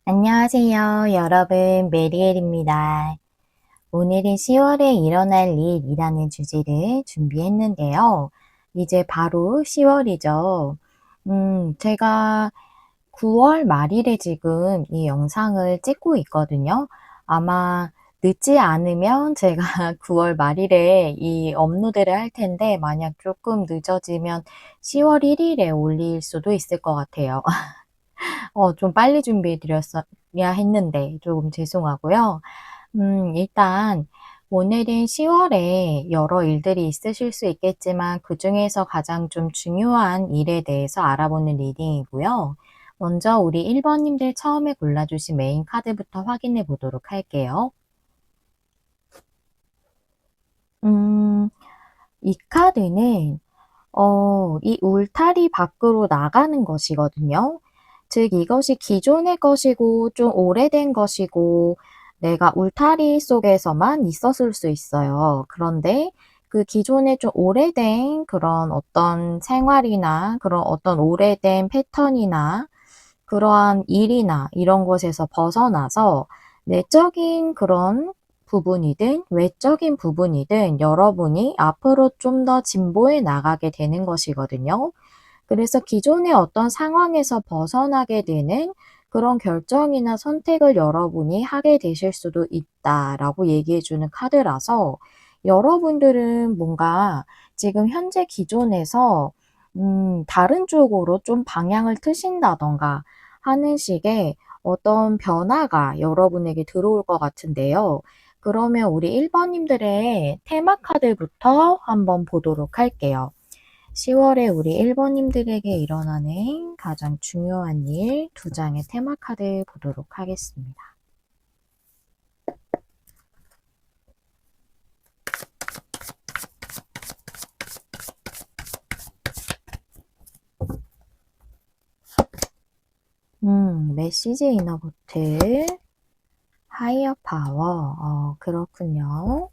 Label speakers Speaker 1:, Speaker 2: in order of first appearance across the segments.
Speaker 1: 안녕하세요, 여러분. 메리엘입니다. 오늘은 10월에 일어날 일이라는 주제를 준비했는데요. 이제 바로 10월이죠. 제가 9월 말일에 지금 이 영상을 찍고 있거든요. 아마 늦지 않으면 제가 9월 말일에 이 업로드를 할 텐데, 만약 조금 늦어지면 10월 1일에 올릴 수도 있을 것 같아요. 좀 빨리 준비해 드렸어야 했는데 조금 죄송하고요. 일단 오늘은 10월에 여러 일들이 있으실 수 있겠지만 그중에서 가장 좀 중요한 일에 대해서 알아보는 리딩이고요. 먼저 우리 1번님들 처음에 골라주신 메인 카드부터 확인해 보도록 할게요. 음, 이 카드는 이 울타리 밖으로 나가는 것이거든요. 즉 이것이 기존의 것이고 좀 오래된 것이고 내가 울타리 속에서만 있었을 수 있어요. 그런데 그 기존에 좀 오래된 그런 어떤 생활이나 그런 어떤 오래된 패턴이나 그러한 일이나 이런 것에서 벗어나서 내적인 그런 부분이든 외적인 부분이든 여러분이 앞으로 좀 더 진보해 나가게 되는 것이거든요. 그래서 기존의 어떤 상황에서 벗어나게 되는 그런 결정이나 선택을 여러분이 하게 되실 수도 있다라고 얘기해 주는 카드라서 여러분들은 뭔가 지금 현재 기존에서 다른 쪽으로 좀 방향을 트신다던가 하는 식의 어떤 변화가 여러분에게 들어올 것 같은데요. 그러면 우리 1번님들의 테마 카드부터 한번 보도록 할게요. 10월에 우리 1번님들에게 일어나는 가장 중요한 일 두 장의 테마 카드 보도록 하겠습니다. 메시지 이너보트, 하이어 파워, 그렇군요.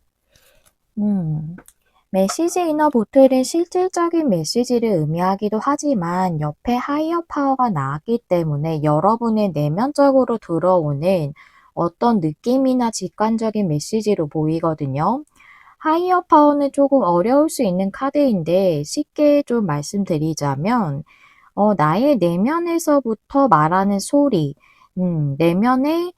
Speaker 1: 메시지 이너보트는 실질적인 메시지를 의미하기도 하지만 옆에 하이어 파워가 나왔기 때문에 여러분의 내면적으로 들어오는 어떤 느낌이나 직관적인 메시지로 보이거든요. 하이어 파워는 조금 어려울 수 있는 카드인데 쉽게 좀 말씀드리자면 나의 내면에서부터 말하는 소리, 내면에서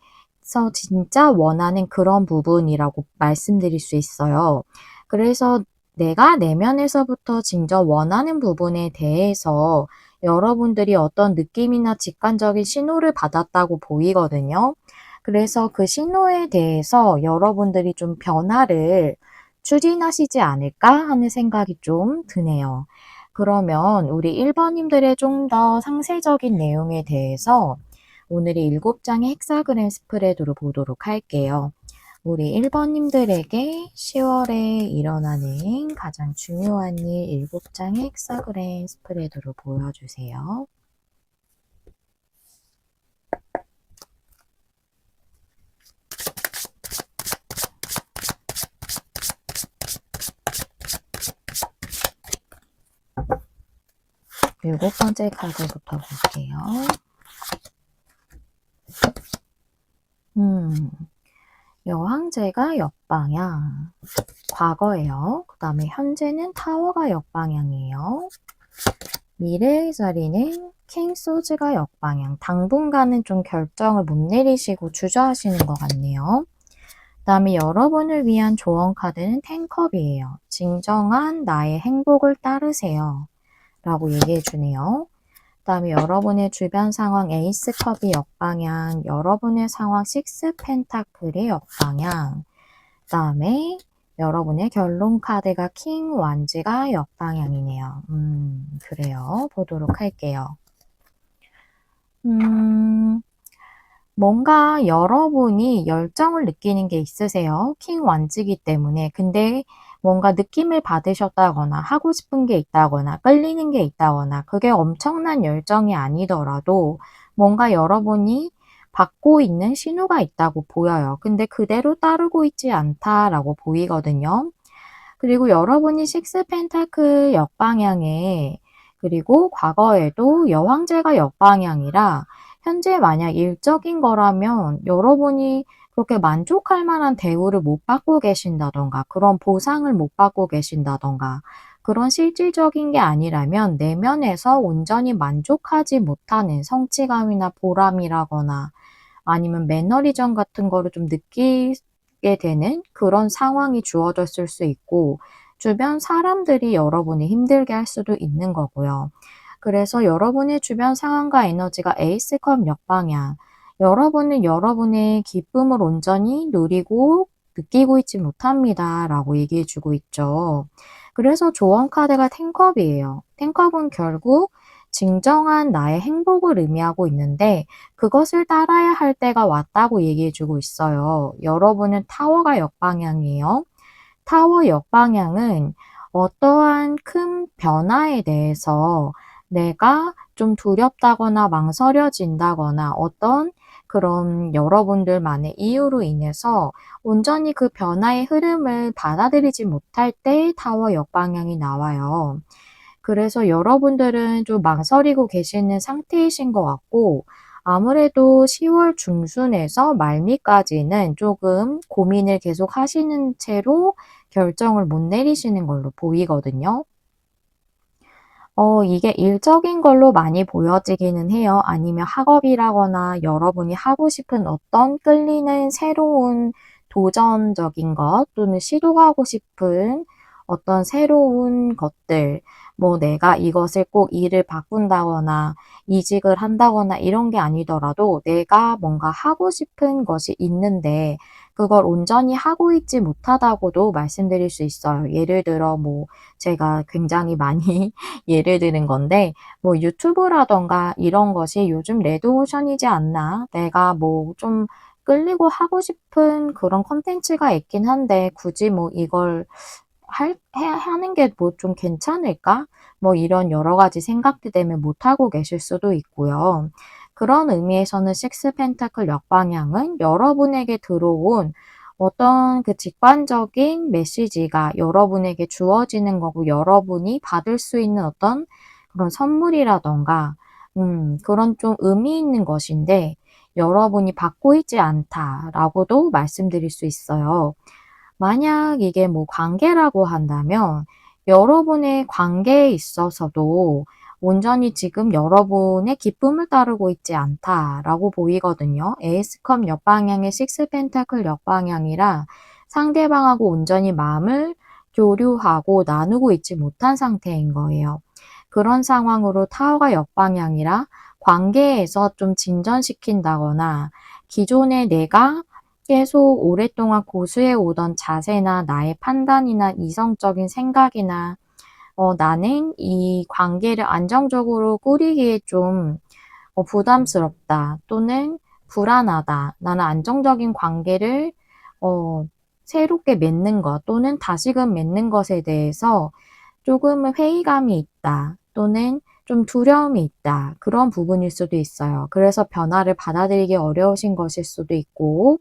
Speaker 1: 진짜 원하는 그런 부분이라고 말씀드릴 수 있어요. 그래서 내가 내면에서부터 진짜 원하는 부분에 대해서 여러분들이 어떤 느낌이나 직관적인 신호를 받았다고 보이거든요. 그래서 그 신호에 대해서 여러분들이 좀 변화를 추진하시지 않을까 하는 생각이 좀 드네요. 그러면 우리 1번님들의 좀 더 상세적인 내용에 대해서 오늘의 7장의 헥사그램 스프레드로 보도록 할게요. 우리 1번님들에게 10월에 일어나는 가장 중요한 일 7장의 헥사그램 스프레드로 보여주세요. 일곱 번째 카드부터 볼게요. 여왕제가 역방향. 과거예요. 그 다음에 현재는 타워가 역방향이에요. 미래의 자리는 킹 소즈가 역방향. 당분간은 좀 결정을 못 내리시고 주저하시는 것 같네요. 그 다음에 여러분을 위한 조언 카드는 텐컵이에요. 진정한 나의 행복을 따르세요. 라고 얘기해 주네요. 그 다음에 여러분의 주변 상황 에이스 컵이 역방향, 여러분의 상황 식스 펜타클이 역방향, 그 다음에 여러분의 결론 카드가 킹 완지가 역방향이네요. 그래요. 보도록 할게요. 뭔가 여러분이 열정을 느끼는 게 있으세요. 킹 완지기 때문에. 근데 뭔가 느낌을 받으셨다거나 하고 싶은 게 있다거나 끌리는 게 있다거나 그게 엄청난 열정이 아니더라도 뭔가 여러분이 받고 있는 신호가 있다고 보여요. 근데 그대로 따르고 있지 않다라고 보이거든요. 그리고 여러분이 식스 펜타클 역방향에 그리고 과거에도 여왕제가 역방향이라 현재 만약 일적인 거라면 여러분이 그렇게 만족할 만한 대우를 못 받고 계신다든가 그런 보상을 못 받고 계신다든가 그런 실질적인 게 아니라면 내면에서 온전히 만족하지 못하는 성취감이나 보람이라거나 아니면 매너리즘 같은 거를 좀 느끼게 되는 그런 상황이 주어졌을 수 있고 주변 사람들이 여러분을 힘들게 할 수도 있는 거고요. 그래서 여러분의 주변 상황과 에너지가 에이스컵 역방향, 여러분은 여러분의 기쁨을 온전히 누리고 느끼고 있지 못합니다. 라고 얘기해 주고 있죠. 그래서 조언 카드가 텐컵이에요. 텐컵은 결국 진정한 나의 행복을 의미하고 있는데 그것을 따라야 할 때가 왔다고 얘기해 주고 있어요. 여러분은 타워가 역방향이에요. 타워 역방향은 어떠한 큰 변화에 대해서 내가 좀 두렵다거나 망설여진다거나 어떤 그런 여러분들만의 이유로 인해서 온전히 그 변화의 흐름을 받아들이지 못할 때 타워 역방향이 나와요. 그래서 여러분들은 좀 망설이고 계시는 상태이신 것 같고 아무래도 10월 중순에서 말미까지는 조금 고민을 계속 하시는 채로 결정을 못 내리시는 걸로 보이거든요. 이게 일적인 걸로 많이 보여지기는 해요. 아니면 학업이라거나 여러분이 하고 싶은 어떤 끌리는 새로운 도전적인 것 또는 시도하고 싶은 어떤 새로운 것들, 뭐 내가 이것을 꼭 일을 바꾼다거나 이직을 한다거나 이런 게 아니더라도 내가 뭔가 하고 싶은 것이 있는데 그걸 온전히 하고 있지 못하다고도 말씀드릴 수 있어요. 예를 들어 뭐 제가 굉장히 많이 예를 드는 건데 뭐 유튜브라든가 이런 것이 요즘 레드오션이지 않나? 내가 뭐 좀 끌리고 하고 싶은 그런 콘텐츠가 있긴 한데 굳이 뭐 이걸 하는 게 뭐 좀 괜찮을까? 뭐 이런 여러 가지 생각들 때문에 못하고 계실 수도 있고요. 그런 의미에서는 식스 펜타클 역방향은 여러분에게 들어온 어떤 그 직관적인 메시지가 여러분에게 주어지는 거고 여러분이 받을 수 있는 어떤 그런 선물이라던가 그런 좀 의미 있는 것인데 여러분이 받고 있지 않다라고도 말씀드릴 수 있어요. 만약 이게 뭐 관계라고 한다면 여러분의 관계에 있어서도 온전히 지금 여러분의 기쁨을 따르고 있지 않다라고 보이거든요. 에이스컵 옆방향의 식스 펜타클 옆방향이라 상대방하고 온전히 마음을 교류하고 나누고 있지 못한 상태인 거예요. 그런 상황으로 타워가 옆방향이라 관계에서 좀 진전시킨다거나 기존에 내가 계속 오랫동안 고수해 오던 자세나 나의 판단이나 이성적인 생각이나 나는 이 관계를 안정적으로 꾸리기에 좀 부담스럽다 또는 불안하다. 나는 안정적인 관계를 새롭게 맺는 것 또는 다시금 맺는 것에 대해서 조금은 회의감이 있다 또는 좀 두려움이 있다. 그런 부분일 수도 있어요. 그래서 변화를 받아들이기 어려우신 것일 수도 있고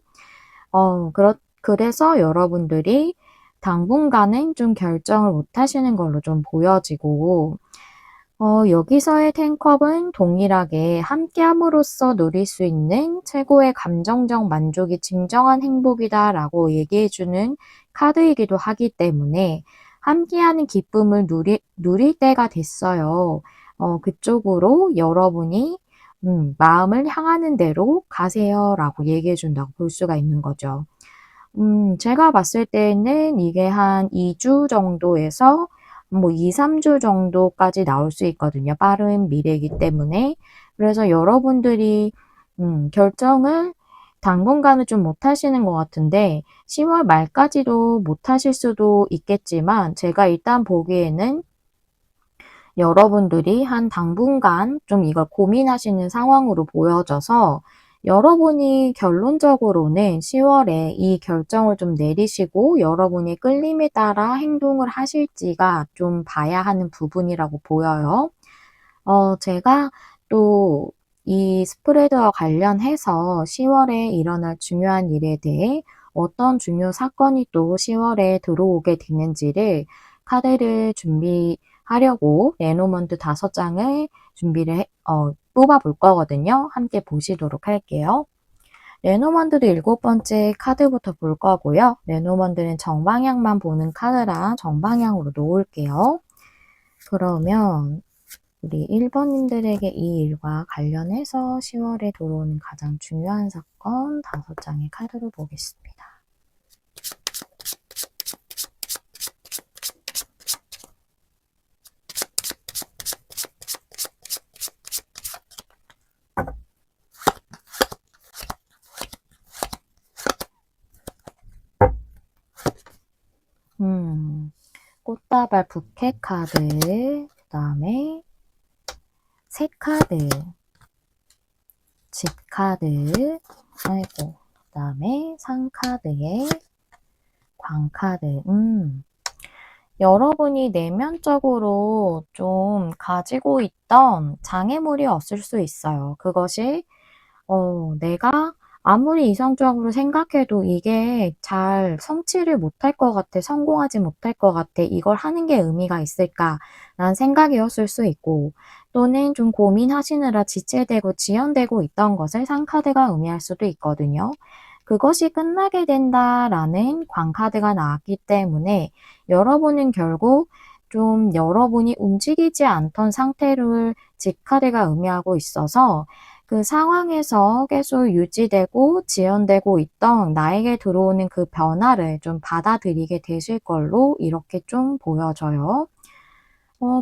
Speaker 1: 그래서 여러분들이 당분간은 좀 결정을 못 하시는 걸로 좀 보여지고, 여기서의 텐컵은 동일하게 함께함으로써 누릴 수 있는 최고의 감정적 만족이 진정한 행복이다라고 얘기해주는 카드이기도 하기 때문에 함께하는 기쁨을 누릴 때가 됐어요. 그쪽으로 여러분이 마음을 향하는 대로 가세요라고 얘기해준다고 볼 수가 있는 거죠. 제가 봤을 때는 이게 한 2주 정도에서 뭐 2-3주 정도까지 나올 수 있거든요. 빠른 미래이기 때문에. 그래서 여러분들이 결정을 당분간은 좀 못 하시는 것 같은데 10월 말까지도 못 하실 수도 있겠지만 제가 일단 보기에는 여러분들이 한 당분간 좀 이걸 고민하시는 상황으로 보여져서 여러분이 결론적으로는 10월에 이 결정을 좀 내리시고 여러분의 끌림에 따라 행동을 하실지가 좀 봐야 하는 부분이라고 보여요. 제가 또 이 스프레드와 관련해서 10월에 일어날 중요한 일에 대해 어떤 중요 사건이 또 10월에 들어오게 되는지를 카드를 준비하려고 레노먼트 5장을 준비를 뽑아 볼 거거든요. 함께 보시도록 할게요. 레노먼드도 7번째 카드부터 볼 거고요. 레노먼드는 정방향만 보는 카드라 정방향으로 놓을게요. 그러면 우리 1번님들에게 이 일과 관련해서 10월에 들어오는 가장 중요한 사건 5장의 카드를 보겠습니다. 꽃다발 부캐 카드, 그 다음에 새 카드, 집 카드, 아이고, 그 다음에 상 카드에 광 카드. 여러분이 내면적으로 좀 가지고 있던 장애물이었을 수 있어요. 그것이 내가 아무리 이성적으로 생각해도 이게 잘 성취를 못할 것 같아, 성공하지 못할 것 같아, 이걸 하는 게 의미가 있을까? 라는 생각이었을 수 있고, 또는 좀 고민하시느라 지체되고 지연되고 있던 것을 상카드가 의미할 수도 있거든요. 그것이 끝나게 된다라는 광카드가 나왔기 때문에 여러분은 결국 좀 여러분이 움직이지 않던 상태를 직카드가 의미하고 있어서 그 상황에서 계속 유지되고 지연되고 있던 나에게 들어오는 그 변화를 좀 받아들이게 되실 걸로 이렇게 좀 보여져요.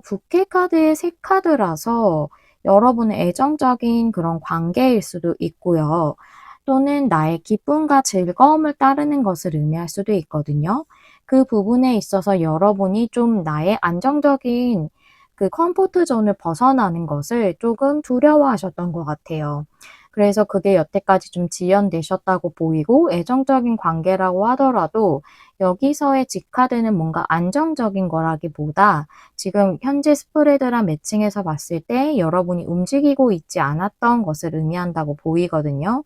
Speaker 1: 부캐 카드의 새 카드라서 여러분의 애정적인 그런 관계일 수도 있고요. 또는 나의 기쁨과 즐거움을 따르는 것을 의미할 수도 있거든요. 그 부분에 있어서 여러분이 좀 나의 안정적인 그 컴포트 존을 벗어나는 것을 조금 두려워하셨던 것 같아요. 그래서 그게 여태까지 좀 지연되셨다고 보이고 애정적인 관계라고 하더라도 여기서의 G카드는 뭔가 안정적인 거라기보다 지금 현재 스프레드랑 매칭해서 봤을 때 여러분이 움직이고 있지 않았던 것을 의미한다고 보이거든요.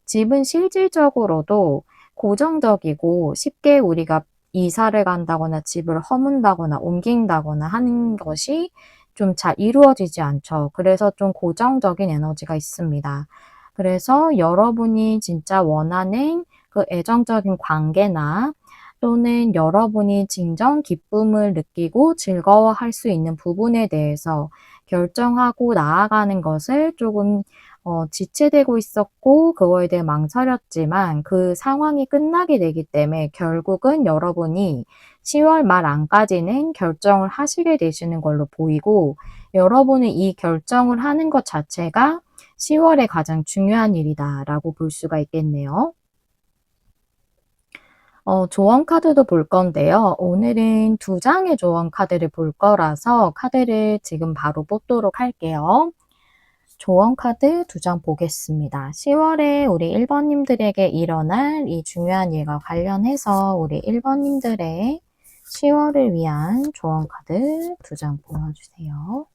Speaker 1: 집은 실질적으로도 고정적이고 쉽게 우리가 이사를 간다거나 집을 허문다거나 옮긴다거나 하는 것이 좀 잘 이루어지지 않죠. 그래서 좀 고정적인 에너지가 있습니다. 그래서 여러분이 진짜 원하는 그 애정적인 관계나 또는 여러분이 진정 기쁨을 느끼고 즐거워할 수 있는 부분에 대해서 결정하고 나아가는 것을 조금 지체되고 있었고 그거에 대해 망설였지만 그 상황이 끝나게 되기 때문에 결국은 여러분이 10월 말 안까지는 결정을 하시게 되시는 걸로 보이고 여러분은 이 결정을 하는 것 자체가 10월에 가장 중요한 일이다라고 볼 수가 있겠네요. 조언 카드도 볼 건데요. 오늘은 2장의 조언 카드를 볼 거라서 카드를 지금 바로 뽑도록 할게요. 조언 카드 2장 보겠습니다. 10월에 우리 1번님들에게 일어날 이 중요한 일과 관련해서 우리 1번님들의 10월을 위한 조언 카드 2장 보여주세요.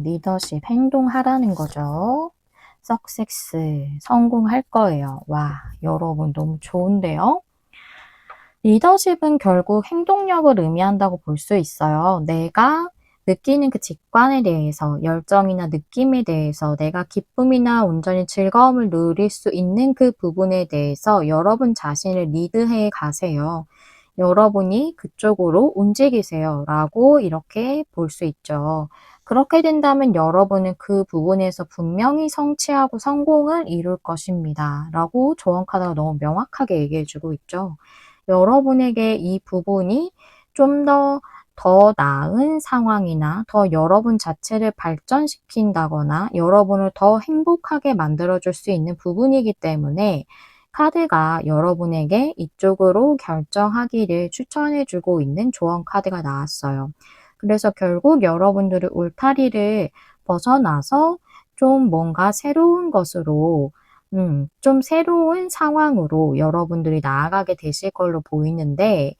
Speaker 1: 리더십, 행동하라는 거죠. 석섹스, 성공할 거예요. 와, 여러분 너무 좋은데요? 리더십은 결국 행동력을 의미한다고 볼 수 있어요. 내가 느끼는 그 직관에 대해서, 열정이나 느낌에 대해서, 내가 기쁨이나 온전히 즐거움을 누릴 수 있는 그 부분에 대해서 여러분 자신을 리드해 가세요. 여러분이 그쪽으로 움직이세요. 라고 이렇게 볼 수 있죠. 그렇게 된다면 여러분은 그 부분에서 분명히 성취하고 성공을 이룰 것입니다. 라고 조언 카드가 너무 명확하게 얘기해주고 있죠. 여러분에게 이 부분이 좀 더 나은 상황이나 더 여러분 자체를 발전시킨다거나 여러분을 더 행복하게 만들어줄 수 있는 부분이기 때문에 카드가 여러분에게 이쪽으로 결정하기를 추천해주고 있는 조언 카드가 나왔어요. 그래서 결국 여러분들의 울타리를 벗어나서 좀 뭔가 새로운 것으로 좀 새로운 상황으로 여러분들이 나아가게 되실 걸로 보이는데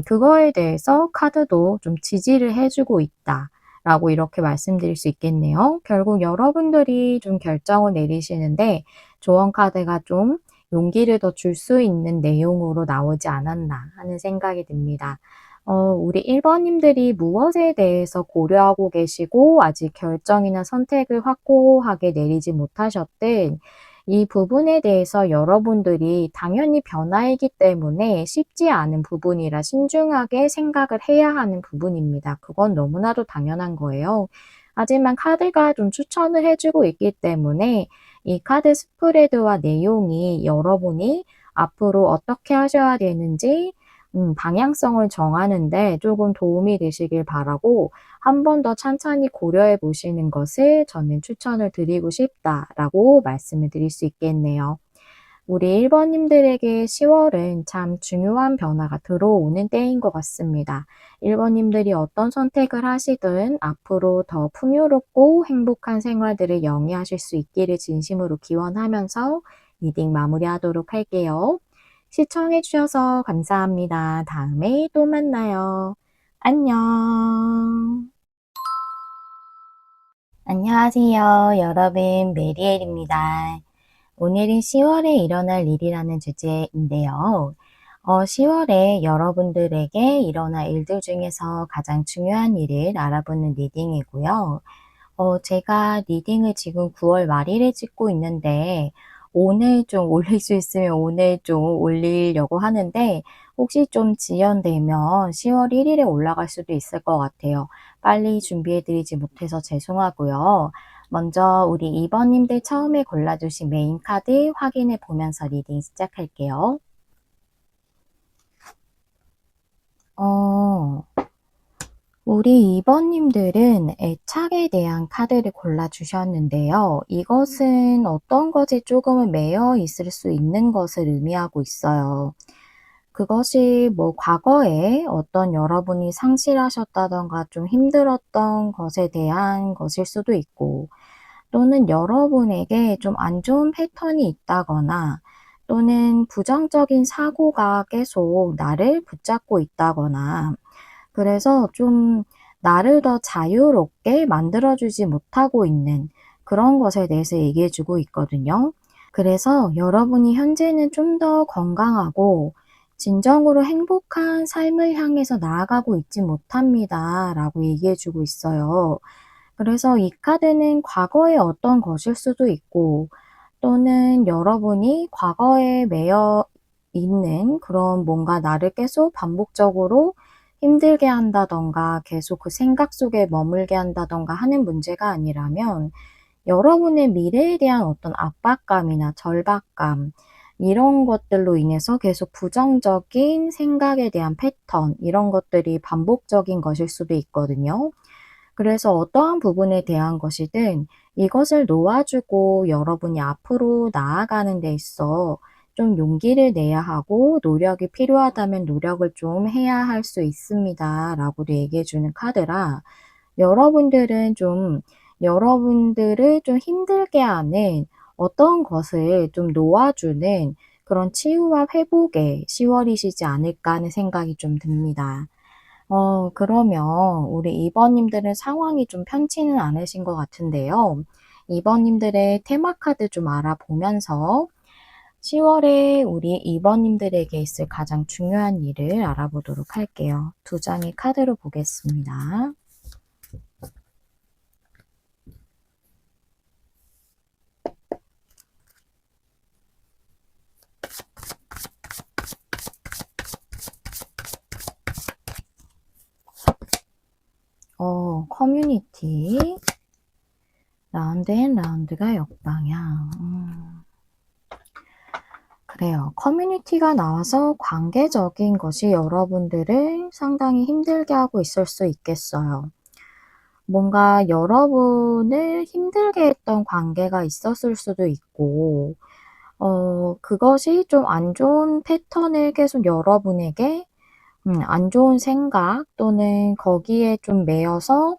Speaker 1: 그거에 대해서 카드도 좀 지지를 해주고 있다. 라고 이렇게 말씀드릴 수 있겠네요. 결국 여러분들이 좀 결정을 내리시는데 조언 카드가 좀 용기를 더 줄 수 있는 내용으로 나오지 않았나 하는 생각이 듭니다. 우리 1번 님들이 무엇에 대해서 고려하고 계시고 아직 결정이나 선택을 확고하게 내리지 못하셨든 이 부분에 대해서 여러분들이 당연히 변화이기 때문에 쉽지 않은 부분이라 신중하게 생각을 해야 하는 부분입니다. 그건 너무나도 당연한 거예요. 하지만 카드가 좀 추천을 해주고 있기 때문에 이 카드 스프레드와 내용이 여러분이 앞으로 어떻게 하셔야 되는지 방향성을 정하는데 조금 도움이 되시길 바라고 한 번 더 찬찬히 고려해 보시는 것을 저는 추천을 드리고 싶다라고 말씀을 드릴 수 있겠네요. 우리 1번 님들에게 10월은 참 중요한 변화가 들어오는 때인 것 같습니다. 1번 님들이 어떤 선택을 하시든 앞으로 더 풍요롭고 행복한 생활들을 영위하실 수 있기를 진심으로 기원하면서 리딩 마무리하도록 할게요. 시청해 주셔서 감사합니다. 다음에 또 만나요. 안녕. 안녕하세요. 여러분, 메리엘입니다. 오늘은 10월에 일어날 일이라는 주제인데요. 10월에 여러분들에게 일어날 일들 중에서 가장 중요한 일을 알아보는 리딩이고요. 제가 리딩을 지금 9월 말일에 찍고 있는데 오늘 좀 올릴 수 있으면 오늘 좀 올리려고 하는데 혹시 좀 지연되면 10월 1일에 올라갈 수도 있을 것 같아요. 빨리 준비해드리지 못해서 죄송하고요. 먼저 우리 2번 님들 처음에 골라주신 메인 카드 확인해 보면서 리딩 시작할게요. 우리 2번 님들은 애착에 대한 카드를 골라주셨는데요. 이것은 어떤 것에 조금은 매여 있을 수 있는 것을 의미하고 있어요. 그것이 뭐 과거에 어떤 여러분이 상실하셨다던가 좀 힘들었던 것에 대한 것일 수도 있고, 또는 여러분에게 좀 안 좋은 패턴이 있다거나, 또는 부정적인 사고가 계속 나를 붙잡고 있다거나, 그래서 좀 나를 더 자유롭게 만들어주지 못하고 있는 그런 것에 대해서 얘기해 주고 있거든요. 그래서 여러분이 현재는 좀 더 건강하고 진정으로 행복한 삶을 향해서 나아가고 있지 못합니다. 라고 얘기해 주고 있어요. 그래서 이 카드는 과거의 어떤 것일 수도 있고 또는 여러분이 과거에 매여 있는 그런 뭔가 나를 계속 반복적으로 힘들게 한다던가 계속 그 생각 속에 머물게 한다던가 하는 문제가 아니라면 여러분의 미래에 대한 어떤 압박감이나 절박감 이런 것들로 인해서 계속 부정적인 생각에 대한 패턴 이런 것들이 반복적인 것일 수도 있거든요. 그래서 어떠한 부분에 대한 것이든 이것을 놓아주고 여러분이 앞으로 나아가는 데 있어 좀 용기를 내야 하고 노력이 필요하다면 노력을 좀 해야 할 수 있습니다. 라고도 얘기해 주는 카드라 여러분들은 좀 여러분들을 좀 힘들게 하는 어떤 것을 좀 놓아주는 그런 치유와 회복의 10월이시지 않을까 하는 생각이 좀 듭니다. 그러면 우리 2번 님들은 상황이 좀 편치는 않으신 것 같은데요. 2번 님들의 테마 카드 좀 알아보면서 10월에 우리 2번 님들에게 있을 가장 중요한 일을 알아보도록 할게요. 두 장의 카드로 보겠습니다. 커뮤니티 라운드 앤 라운드가 역방향. 그래요. 커뮤니티가 나와서 관계적인 것이 여러분들을 상당히 힘들게 하고 있을 수 있겠어요. 뭔가 여러분을 힘들게 했던 관계가 있었을 수도 있고, 그것이 좀 안 좋은 패턴을 계속 여러분에게 안 좋은 생각 또는 거기에 좀 매여서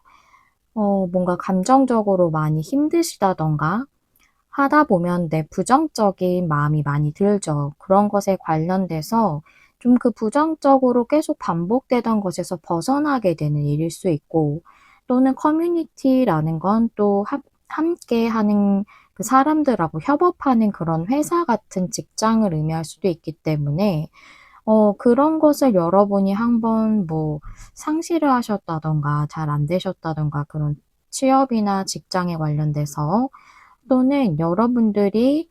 Speaker 1: 뭔가 감정적으로 많이 힘드시다던가 하다 보면 내 부정적인 마음이 많이 들죠. 그런 것에 관련돼서 좀 그 부정적으로 계속 반복되던 것에서 벗어나게 되는 일일 수 있고 또는 커뮤니티라는 건 또 함께 하는 그 사람들하고 협업하는 그런 회사 같은 직장을 의미할 수도 있기 때문에 그런 것을 여러분이 한번 뭐 상실을 하셨다든가 잘 안 되셨다든가 그런 취업이나 직장에 관련돼서 또는 여러분들이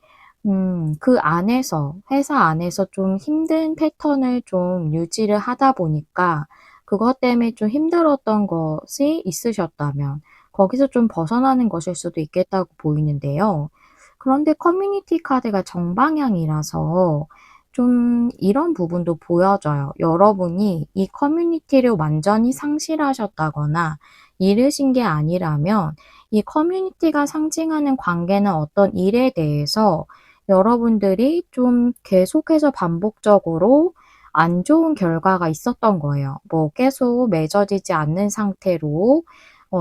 Speaker 1: 그 안에서 회사 안에서 좀 힘든 패턴을 좀 유지를 하다 보니까 그것 때문에 좀 힘들었던 것이 있으셨다면 거기서 좀 벗어나는 것일 수도 있겠다고 보이는데요. 그런데 커뮤니티 카드가 정방향이라서 좀 이런 부분도 보여져요. 여러분이 이 커뮤니티를 완전히 상실하셨다거나 잃으신 게 아니라면 이 커뮤니티가 상징하는 관계나 어떤 일에 대해서 여러분들이 좀 계속해서 반복적으로 안 좋은 결과가 있었던 거예요. 뭐 계속 맺어지지 않는 상태로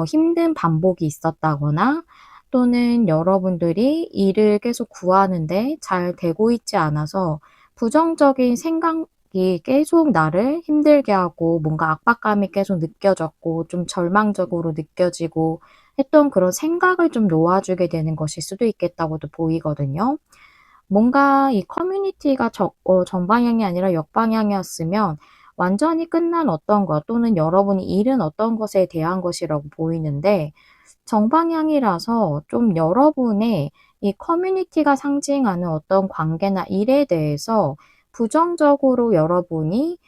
Speaker 1: 힘든 반복이 있었다거나 또는 여러분들이 일을 계속 구하는데 잘 되고 있지 않아서 부정적인 생각이 계속 나를 힘들게 하고 뭔가 압박감이 계속 느껴졌고 좀 절망적으로 느껴지고 했던 그런 생각을 좀 놓아주게 되는 것일 수도 있겠다고도 보이거든요. 뭔가 이 커뮤니티가 정방향이 아니라 역방향이었으면 완전히 끝난 어떤 것 또는 여러분이 잃은 어떤 것에 대한 것이라고 보이는데 정방향이라서 좀 여러분의 이 커뮤니티가 상징하는 어떤 관계나 일에 대해서 부정적으로 여러분이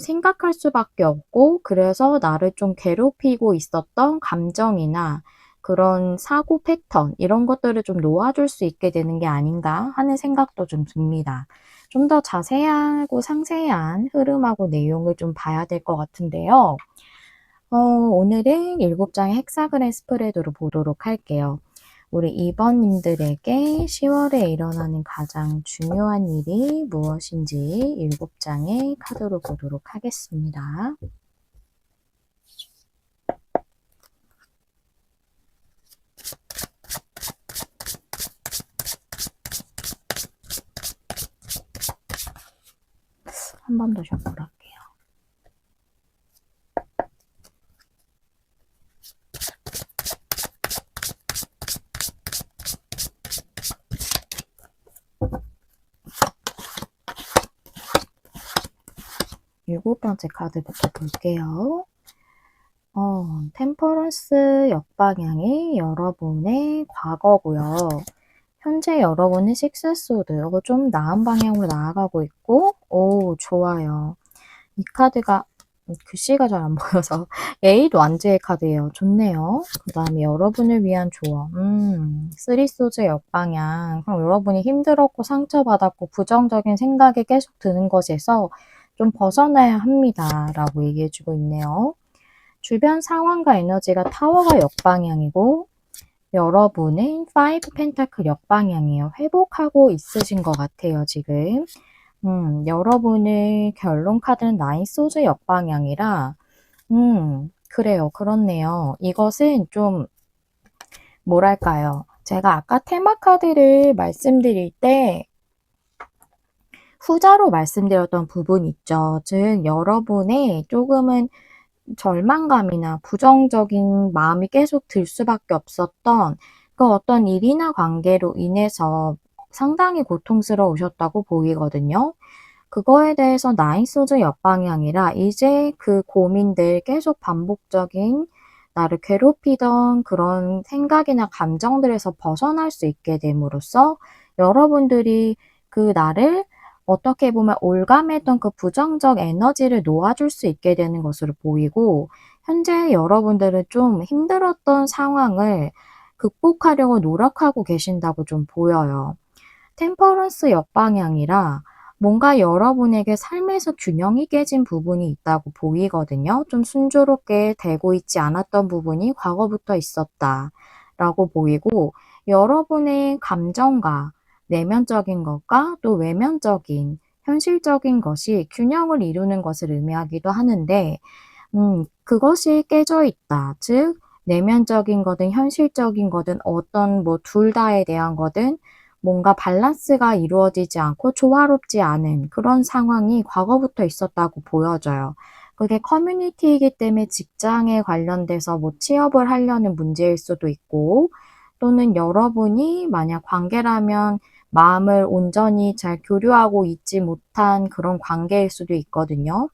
Speaker 1: 생각할 수밖에 없고 그래서 나를 좀 괴롭히고 있었던 감정이나 그런 사고 패턴 이런 것들을 좀 놓아줄 수 있게 되는 게 아닌가 하는 생각도 좀 듭니다. 좀 더 자세하고 상세한 흐름하고 내용을 좀 봐야 될 것 같은데요. 오늘은 7장의 헥사그램 스프레드로 보도록 할게요. 우리 2번님들에게 10월에 일어나는 가장 중요한 일이 무엇인지 7장의 카드로 보도록 하겠습니다. 한 번 더 셔플 할게요. 일곱 번째 카드부터 볼게요. 템퍼런스 역방향이 여러분의 과거고요. 현재 여러분은 식스소드, 좀 나은 방향으로 나아가고 있고, 오, 좋아요. 이 카드가 글씨가 잘 안 보여서 8 완제의 카드예요. 좋네요. 그 다음에 여러분을 위한 조언. 3소드 역방향. 그럼 여러분이 힘들었고 상처받았고 부정적인 생각이 계속 드는 것에서 좀 벗어나야 합니다. 라고 얘기해주고 있네요. 주변 상황과 에너지가 타워가 역방향이고 여러분은 5 펜타클 역방향이에요. 회복하고 있으신 것 같아요, 지금. 여러분의 결론 카드는 9 소드 역방향이라 그래요. 그렇네요. 이것은 좀 뭐랄까요. 제가 아까 테마 카드를 말씀드릴 때 후자로 말씀드렸던 부분 있죠. 즉 여러분의 조금은 절망감이나 부정적인 마음이 계속 들 수밖에 없었던 그 어떤 일이나 관계로 인해서 상당히 고통스러우셨다고 보이거든요. 그거에 대해서 9 소드 역방향이라 이제 그 고민들 계속 반복적인 나를 괴롭히던 그런 생각이나 감정들에서 벗어날 수 있게 됨으로써 여러분들이 그 나를 어떻게 보면 올감했던 그 부정적 에너지를 놓아줄 수 있게 되는 것으로 보이고 현재 여러분들은 좀 힘들었던 상황을 극복하려고 노력하고 계신다고 좀 보여요. 템퍼런스 역방향이라 뭔가 여러분에게 삶에서 균형이 깨진 부분이 있다고 보이거든요. 좀 순조롭게 되고 있지 않았던 부분이 과거부터 있었다 라고 보이고 여러분의 감정과 내면적인 것과 또 외면적인 현실적인 것이 균형을 이루는 것을 의미하기도 하는데 그것이 깨져 있다. 즉 내면적인 거든 현실적인 거든 어떤 뭐 둘 다에 대한 거든 뭔가 밸런스가 이루어지지 않고 조화롭지 않은 그런 상황이 과거부터 있었다고 보여져요. 그게 커뮤니티이기 때문에 직장에 관련돼서 뭐 취업을 하려는 문제일 수도 있고 또는 여러분이 만약 관계라면 마음을 온전히 잘 교류하고 있지 못한 그런 관계일 수도 있거든요.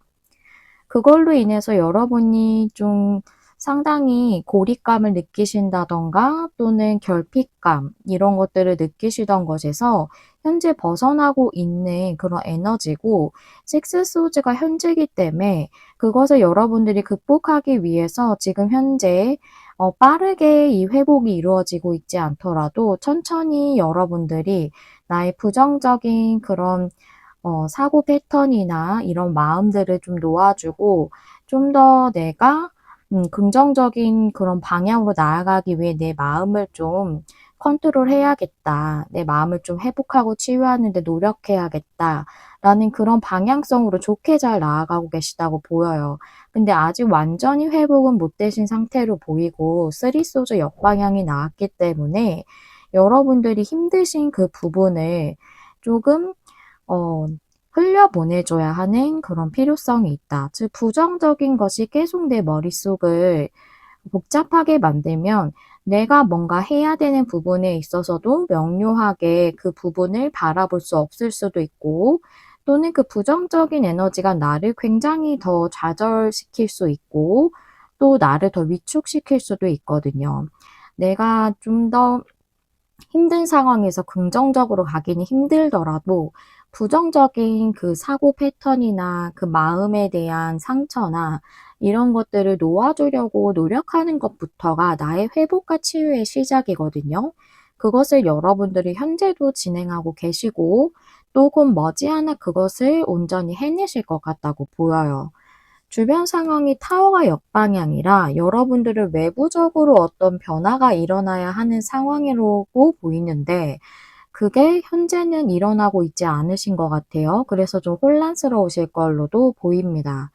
Speaker 1: 그걸로 인해서 여러분이 좀 상당히 고립감을 느끼신다던가 또는 결핍감 이런 것들을 느끼시던 것에서 현재 벗어나고 있는 그런 에너지고 식스소즈가 현재이기 때문에 그것을 여러분들이 극복하기 위해서 지금 현재 빠르게 이 회복이 이루어지고 있지 않더라도 천천히 여러분들이 나의 부정적인 그런 사고 패턴이나 이런 마음들을 좀 놓아주고 좀 더 내가 긍정적인 그런 방향으로 나아가기 위해 내 마음을 좀 컨트롤 해야겠다. 내 마음을 좀 회복하고 치유하는 데 노력해야겠다. 라는 그런 방향성으로 좋게 잘 나아가고 계시다고 보여요. 근데 아직 완전히 회복은 못 되신 상태로 보이고 쓰리소즈 역방향이 나왔기 때문에 여러분들이 힘드신 그 부분을 조금 어 흘려보내줘야 하는 그런 필요성이 있다. 즉 부정적인 것이 계속 내 머릿속을 복잡하게 만들면 내가 뭔가 해야 되는 부분에 있어서도 명료하게 그 부분을 바라볼 수 없을 수도 있고 또는 그 부정적인 에너지가 나를 굉장히 더 좌절시킬 수 있고 또 나를 더 위축시킬 수도 있거든요. 내가 좀 더 힘든 상황에서 긍정적으로 가기는 힘들더라도 부정적인 그 사고 패턴이나 그 마음에 대한 상처나 이런 것들을 놓아주려고 노력하는 것부터가 나의 회복과 치유의 시작이거든요. 그것을 여러분들이 현재도 진행하고 계시고 또 곧 머지않아 그것을 온전히 해내실 것 같다고 보여요. 주변 상황이 타워가 역방향이라 여러분들을 외부적으로 어떤 변화가 일어나야 하는 상황이라고 보이는데 그게 현재는 일어나고 있지 않으신 것 같아요. 그래서 좀 혼란스러우실 걸로도 보입니다.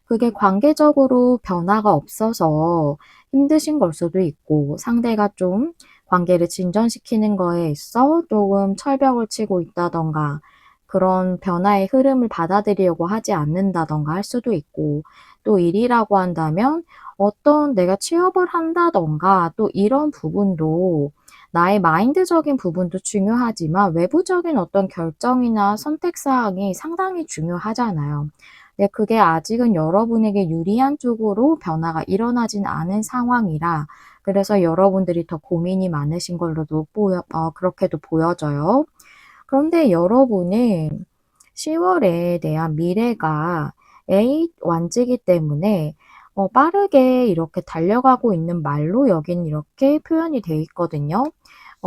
Speaker 1: 그게 관계적으로 변화가 없어서 힘드신 걸 수도 있고 상대가 좀 관계를 진전시키는 거에 있어 조금 철벽을 치고 있다던가 그런 변화의 흐름을 받아들이려고 하지 않는다던가 할 수도 있고 또 일이라고 한다면 어떤 내가 취업을 한다던가 또 이런 부분도 나의 마인드적인 부분도 중요하지만 외부적인 어떤 결정이나 선택 사항이 상당히 중요하잖아요. 네, 그게 아직은 여러분에게 유리한 쪽으로 변화가 일어나진 않은 상황이라 그래서 여러분들이 더 고민이 많으신 걸로도 그렇게도 보여져요. 그런데 여러분은 10월에 대한 미래가 에잇 완지이기 때문에 빠르게 이렇게 달려가고 있는 말로 여긴 이렇게 표현이 돼 있거든요.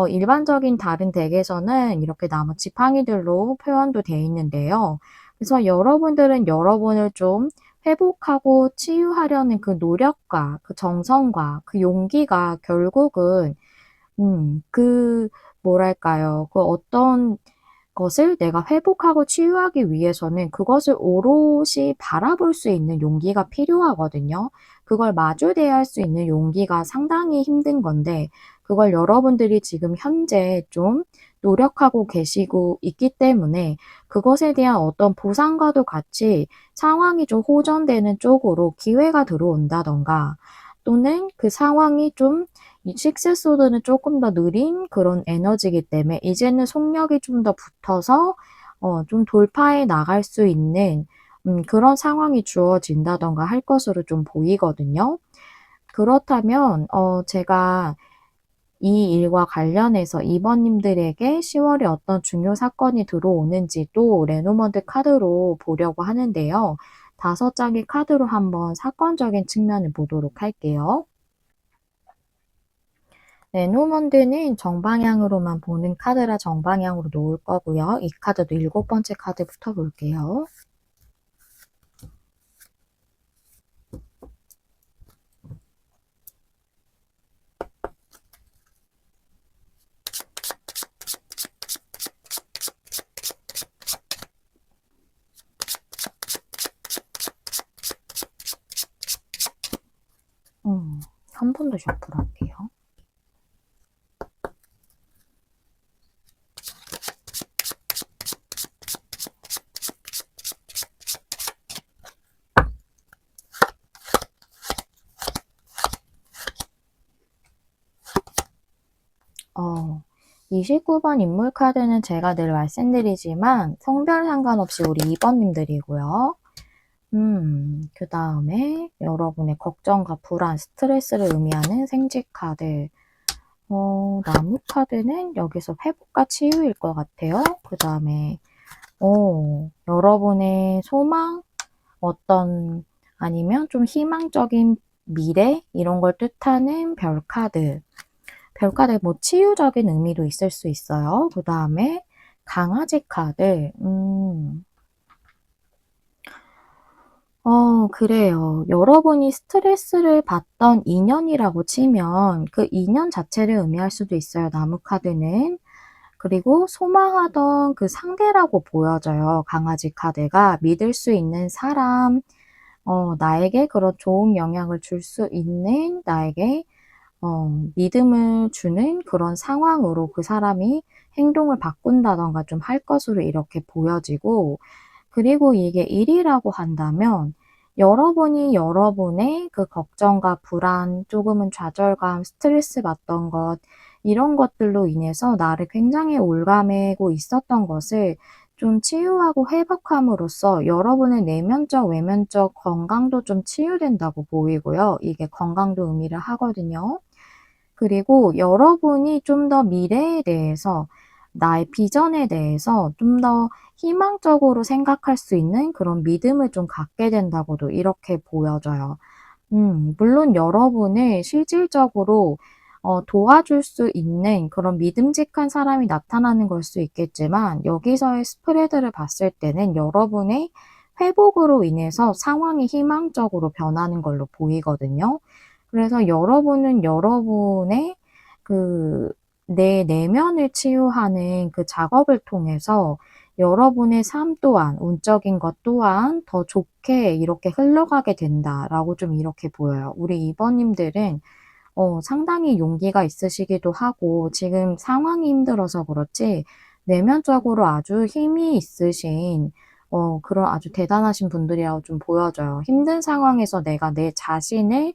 Speaker 1: 일반적인 다른 덱에서는 이렇게 나무 지팡이들로 표현도 돼 있는데요. 그래서 여러분들은 여러분을 좀 회복하고 치유하려는 그 노력과 그 정성과 그 용기가 결국은 그 뭐랄까요. 그 어떤 것을 내가 회복하고 치유하기 위해서는 그것을 오롯이 바라볼 수 있는 용기가 필요하거든요. 그걸 마주대할 수 있는 용기가 상당히 힘든 건데 그걸 여러분들이 지금 현재 좀 노력하고 계시고 있기 때문에 그것에 대한 어떤 보상과도 같이 상황이 좀 호전되는 쪽으로 기회가 들어온다던가 또는 그 상황이 좀 이 식스소드는 조금 더 느린 그런 에너지이기 때문에 이제는 속력이 좀 더 붙어서 좀 돌파해 나갈 수 있는 그런 상황이 주어진다든가 할 것으로 좀 보이거든요. 그렇다면 제가 이 일과 관련해서 이번님들에게 10월에 어떤 중요 사건이 들어오는지도 레노먼드 카드로 보려고 하는데요. 5장의 카드로 한번 사건적인 측면을 보도록 할게요. 레노먼드는 정방향으로만 보는 카드라 정방향으로 놓을 거고요. 이 카드도 7번째 카드부터 볼게요. 한 번 더 셔플할게요. 어, 29번 인물 카드는 제가 늘 말씀드리지만 성별 상관없이 우리 2번님들이고요. 그 다음에 여러분의 걱정과 불안, 스트레스를 의미하는 생지 카드. 나무 카드는 여기서 회복과 치유일 것 같아요. 그 다음에, 여러분의 소망, 어떤, 아니면 좀 희망적인 미래, 이런 걸 뜻하는 별 카드. 별 카드, 뭐, 치유적인 의미도 있을 수 있어요. 그 다음에, 강아지 카드. 그래요. 여러분이 스트레스를 받던 인연이라고 치면 그 인연 자체를 의미할 수도 있어요. 나무 카드는. 그리고 소망하던 그 상대라고 보여져요. 강아지 카드가 믿을 수 있는 사람, 나에게 그런 좋은 영향을 줄 수 있는 나에게 믿음을 주는 그런 상황으로 그 사람이 행동을 바꾼다던가 좀 할 것으로 이렇게 보여지고, 그리고 이게 일이라고 한다면 여러분이 여러분의 그 걱정과 불안, 조금은 좌절감, 스트레스 받던 것, 이런 것들로 인해서 나를 굉장히 올가매고 있었던 것을 좀 치유하고 회복함으로써 여러분의 내면적, 외면적 건강도 좀 치유된다고 보이고요. 이게 건강도 의미를 하거든요. 그리고 여러분이 좀 더 미래에 대해서 나의 비전에 대해서 좀 더 희망적으로 생각할 수 있는 그런 믿음을 좀 갖게 된다고도 이렇게 보여져요. 물론 여러분을 실질적으로 도와줄 수 있는 그런 믿음직한 사람이 나타나는 걸 수 있겠지만 여기서의 스프레드를 봤을 때는 여러분의 회복으로 인해서 상황이 희망적으로 변하는 걸로 보이거든요. 그래서 여러분은 여러분의 그 내 내면을 치유하는 그 작업을 통해서 여러분의 삶 또한, 운적인 것 또한 더 좋게 이렇게 흘러가게 된다라고 좀 이렇게 보여요. 우리 2번님들은 상당히 용기가 있으시기도 하고 지금 상황이 힘들어서 그렇지 내면적으로 아주 힘이 있으신 그런 아주 대단하신 분들이라고 좀 보여져요. 힘든 상황에서 내가 내 자신을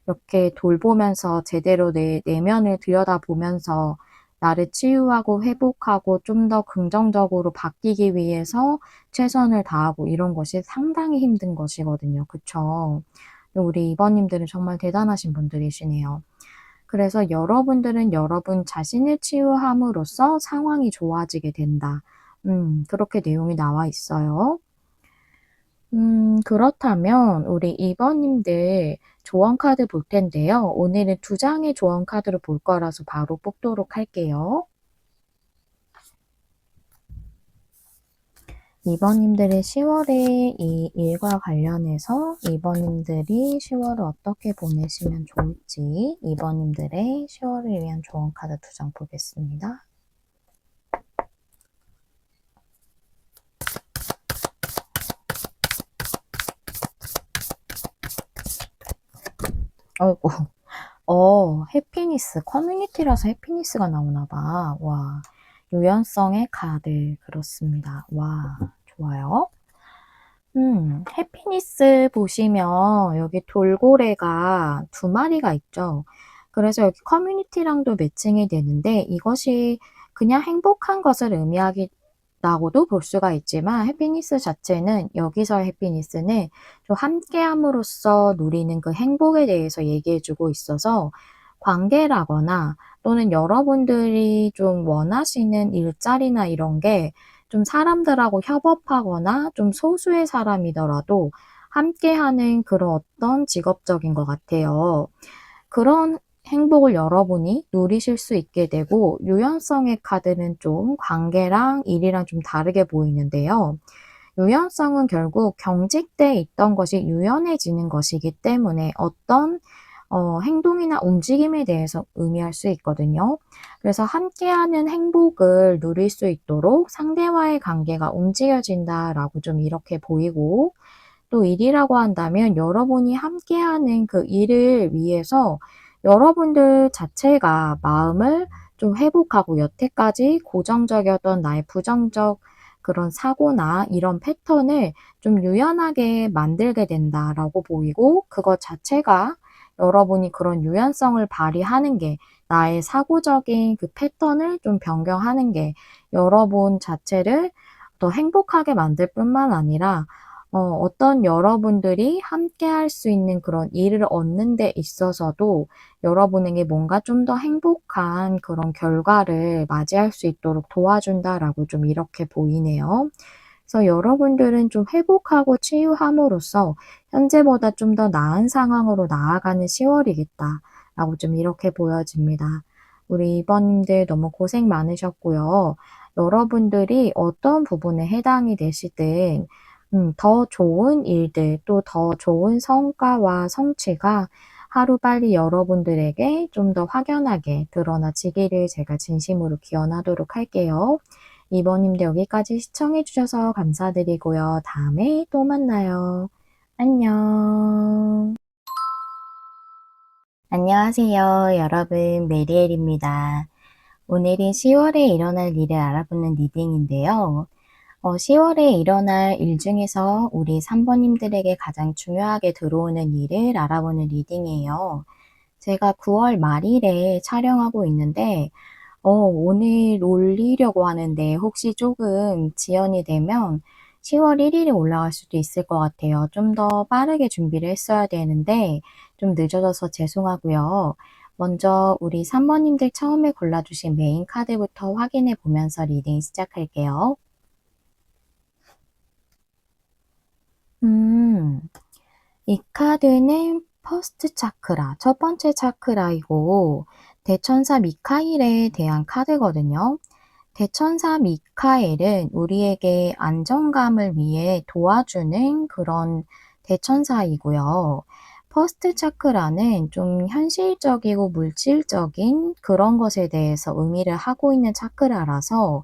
Speaker 1: 이렇게 돌보면서 제대로 내 내면을 들여다보면서 나를 치유하고 회복하고 좀 더 긍정적으로 바뀌기 위해서 최선을 다하고 이런 것이 상당히 힘든 것이거든요. 그쵸? 우리 2번님들은 정말 대단하신 분들이시네요. 그래서 여러분들은 여러분 자신을 치유함으로써 상황이 좋아지게 된다. 그렇게 내용이 나와 있어요. 그렇다면 우리 2번님들 조언 카드 볼 텐데요. 오늘은 2장의 조언 카드를 볼 거라서 바로 뽑도록 할게요. 2번님들의 10월에 이 일과 관련해서 2번님들이 10월을 어떻게 보내시면 좋을지 2번님들의 10월을 위한 조언 카드 2장 보겠습니다. 아이고, 해피니스, 커뮤니티라서 해피니스가 나오나봐. 와, 유연성의 카드, 그렇습니다. 와, 좋아요. 해피니스 보시면 여기 돌고래가 2마리가 있죠. 그래서 여기 커뮤니티랑도 매칭이 되는데 이것이 그냥 행복한 것을 의미하기라고도 볼 수가 있지만 해피니스 자체는 여기서의 해피니스는 좀 함께함으로써 누리는 그 행복에 대해서 얘기해주고 있어서 관계라거나 또는 여러분들이 좀 원하시는 일자리나 이런 게 좀 사람들하고 협업하거나 좀 소수의 사람이더라도 함께하는 그런 어떤 직업적인 것 같아요. 그런 행복을 여러분이 누리실 수 있게 되고 유연성의 카드는 좀 관계랑 일이랑 좀 다르게 보이는데요. 유연성은 결국 경직돼 있던 것이 유연해지는 것이기 때문에 어떤 행동이나 움직임에 대해서 의미할 수 있거든요. 그래서 함께하는 행복을 누릴 수 있도록 상대와의 관계가 움직여진다라고 좀 이렇게 보이고 또 일이라고 한다면 여러분이 함께하는 그 일을 위해서 여러분들 자체가 마음을 좀 회복하고 여태까지 고정적이었던 나의 부정적 그런 사고나 이런 패턴을 좀 유연하게 만들게 된다라고 보이고 그것 자체가 여러분이 그런 유연성을 발휘하는 게 나의 사고적인 그 패턴을 좀 변경하는 게 여러분 자체를 더 행복하게 만들 뿐만 아니라 어떤 여러분들이 함께 할 수 있는 그런 일을 얻는 데 있어서도 여러분에게 뭔가 좀 더 행복한 그런 결과를 맞이할 수 있도록 도와준다라고 좀 이렇게 보이네요. 그래서 여러분들은 좀 회복하고 치유함으로써 현재보다 좀 더 나은 상황으로 나아가는 10월이겠다라고 좀 이렇게 보여집니다. 우리 2번님들 너무 고생 많으셨고요. 여러분들이 어떤 부분에 해당이 되시든 더 좋은 일들 또 더 좋은 성과와 성취가 하루빨리 여러분들에게 좀 더 확연하게 드러나지기를 제가 진심으로 기원하도록 할게요. 2번님도 여기까지 시청해 주셔서 감사드리고요. 다음에 또 만나요. 안녕. 안녕하세요. 여러분, 메리엘입니다. 오늘은 10월에 일어날 일을 알아보는 리딩인데요. 10월에 일어날 일 중에서 우리 3번님들에게 가장 중요하게 들어오는 일을 알아보는 리딩이에요. 제가 9월 말일에 촬영하고 있는데 오늘 올리려고 하는데 혹시 조금 지연이 되면 10월 1일에 올라갈 수도 있을 것 같아요. 좀 더 빠르게 준비를 했어야 되는데 좀 늦어져서 죄송하고요. 먼저 우리 3번님들 처음에 골라주신 메인 카드부터 확인해 보면서 리딩 시작할게요. 이 카드는 퍼스트 차크라, 첫 번째 차크라이고 대천사 미카엘에 대한 카드거든요. 대천사 미카엘은 우리에게 안정감을 위해 도와주는 그런 대천사이고요. 퍼스트 차크라는 좀 현실적이고 물질적인 그런 것에 대해서 의미를 하고 있는 차크라라서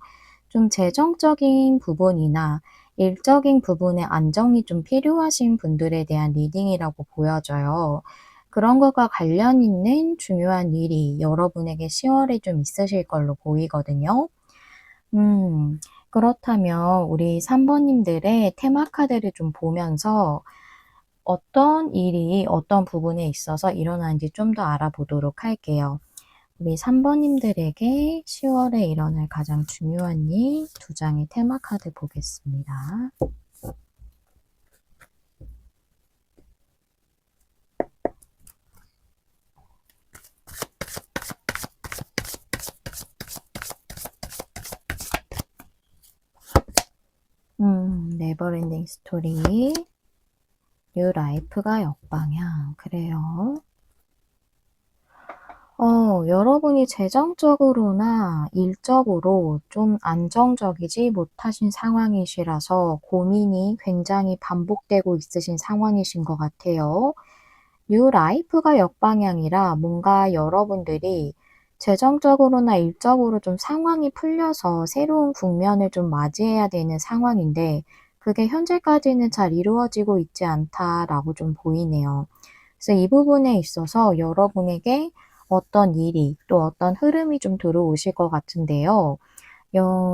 Speaker 1: 좀 재정적인 부분이나 일적인 부분의 안정이 좀 필요하신 분들에 대한 리딩이라고 보여져요. 그런 것과 관련 있는 중요한 일이 여러분에게 10월에 좀 있으실 걸로 보이거든요. 그렇다면 우리 3번님들의 테마 카드를 좀 보면서 어떤 일이 어떤 부분에 있어서 일어나는지 좀 더 알아보도록 할게요. 우리 3번님들에게 10월에 일어날 가장 중요한 일 두 장의 테마 카드 보겠습니다. 네버엔딩 스토리, 뉴 라이프가 역방향. 그래요. 여러분이 재정적으로나 일적으로 좀 안정적이지 못하신 상황이시라서 고민이 굉장히 반복되고 있으신 상황이신 것 같아요. 뉴 라이프가 역방향이라 뭔가 여러분들이 재정적으로나 일적으로 좀 상황이 풀려서 새로운 국면을 좀 맞이해야 되는 상황인데 그게 현재까지는 잘 이루어지고 있지 않다라고 좀 보이네요. 그래서 이 부분에 있어서 여러분에게 어떤 일이 또 어떤 흐름이 좀 들어오실 것 같은데요.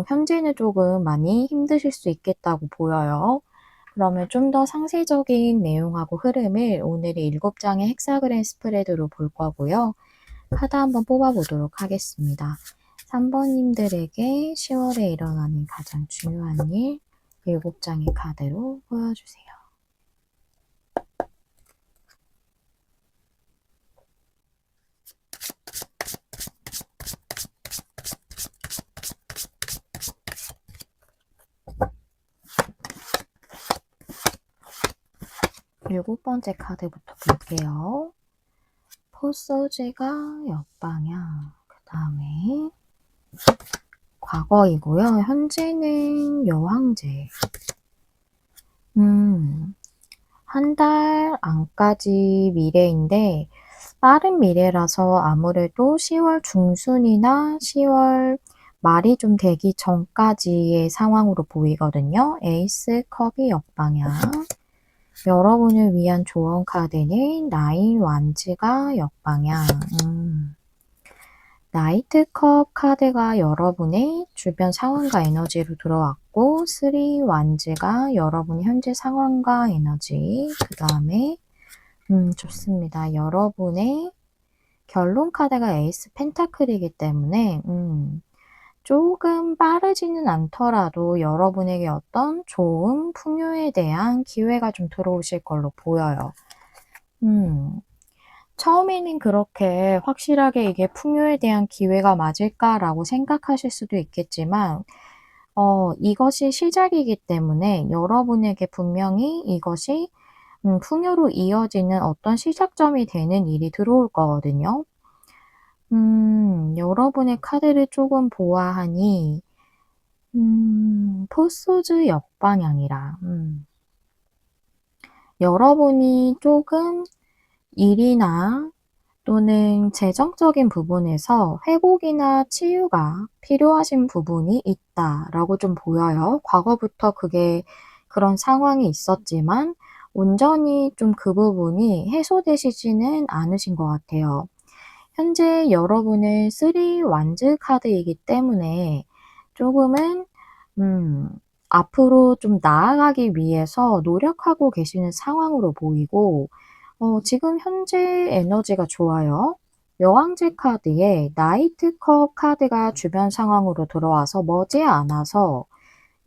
Speaker 1: 현재는 조금 많이 힘드실 수 있겠다고 보여요. 그러면 좀 더 상세적인 내용하고 흐름을 오늘의 7장의 헥사그램 스프레드로 볼 거고요. 카드 한번 뽑아보도록 하겠습니다. 3번님들에게 10월에 일어나는 가장 중요한 일 7장의 카드로 보여주세요. 일곱 번째 카드부터 볼게요. 포소제가 역방향. 그 다음에 과거이고요. 현재는 여왕제. 한 달 안까지 미래인데 빠른 미래라서 아무래도 10월 중순이나 10월 말이 좀 되기 전까지의 상황으로 보이거든요. 에이스 컵이 역방향. 여러분을 위한 조언 카드는 나인 완즈가 역방향. 나이트컵 카드가 여러분의 주변 상황과 에너지로 들어왔고 3 완즈가 여러분의 현재 상황과 에너지 그 다음에 좋습니다. 여러분의 결론 카드가 에이스 펜타클이기 때문에 조금 빠르지는 않더라도 여러분에게 어떤 좋은 풍요에 대한 기회가 좀 들어오실 걸로 보여요. 처음에는 그렇게 확실하게 이게 풍요에 대한 기회가 맞을까라고 생각하실 수도 있겠지만, 이것이 시작이기 때문에 여러분에게 분명히 이것이 풍요로 이어지는 어떤 시작점이 되는 일이 들어올 거거든요. 여러분의 카드를 조금 보아하니, 포소즈 역방향이라. 여러분이 조금 일이나 또는 재정적인 부분에서 회복이나 치유가 필요하신 부분이 있다라고 좀 보여요. 과거부터 그게 그런 상황이 있었지만 온전히 좀 그 부분이 해소되시지는 않으신 것 같아요. 현재 여러분은 3 완즈 카드이기 때문에 조금은 앞으로 좀 나아가기 위해서 노력하고 계시는 상황으로 보이고, 지금 현재 에너지가 좋아요. 여왕제 카드에 나이트컵 카드가 주변 상황으로 들어와서 머지않아서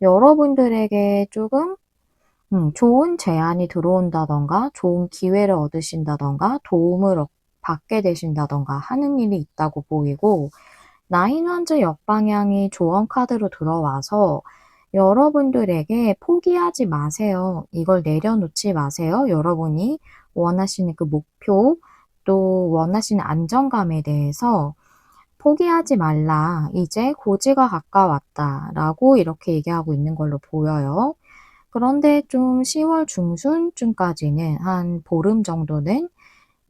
Speaker 1: 여러분들에게 조금 좋은 제안이 들어온다든가 좋은 기회를 얻으신다든가 도움을 받게 되신다든가 하는 일이 있다고 보이고, 나인 원즈 역방향이 조언 카드로 들어와서 여러분들에게 포기하지 마세요. 이걸 내려놓지 마세요. 여러분이 원하시는 그 목표, 또 원하시는 안정감에 대해서 포기하지 말라. 이제 고지가 가까웠다. 라고 이렇게 얘기하고 있는 걸로 보여요. 그런데 좀 10월 중순쯤까지는 한 보름 정도는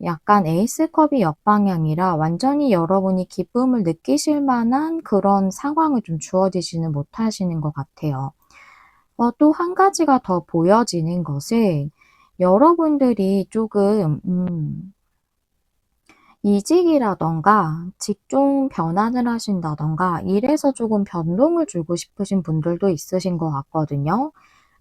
Speaker 1: 약간 에이스컵이 역방향이라 완전히 여러분이 기쁨을 느끼실 만한 그런 상황을 좀 주어지지는 못하시는 것 같아요. 또 한 가지가 더 보여지는 것은 여러분들이 조금 이직이라던가 직종 변환을 하신다던가 일에서 조금 변동을 주고 싶으신 분들도 있으신 것 같거든요.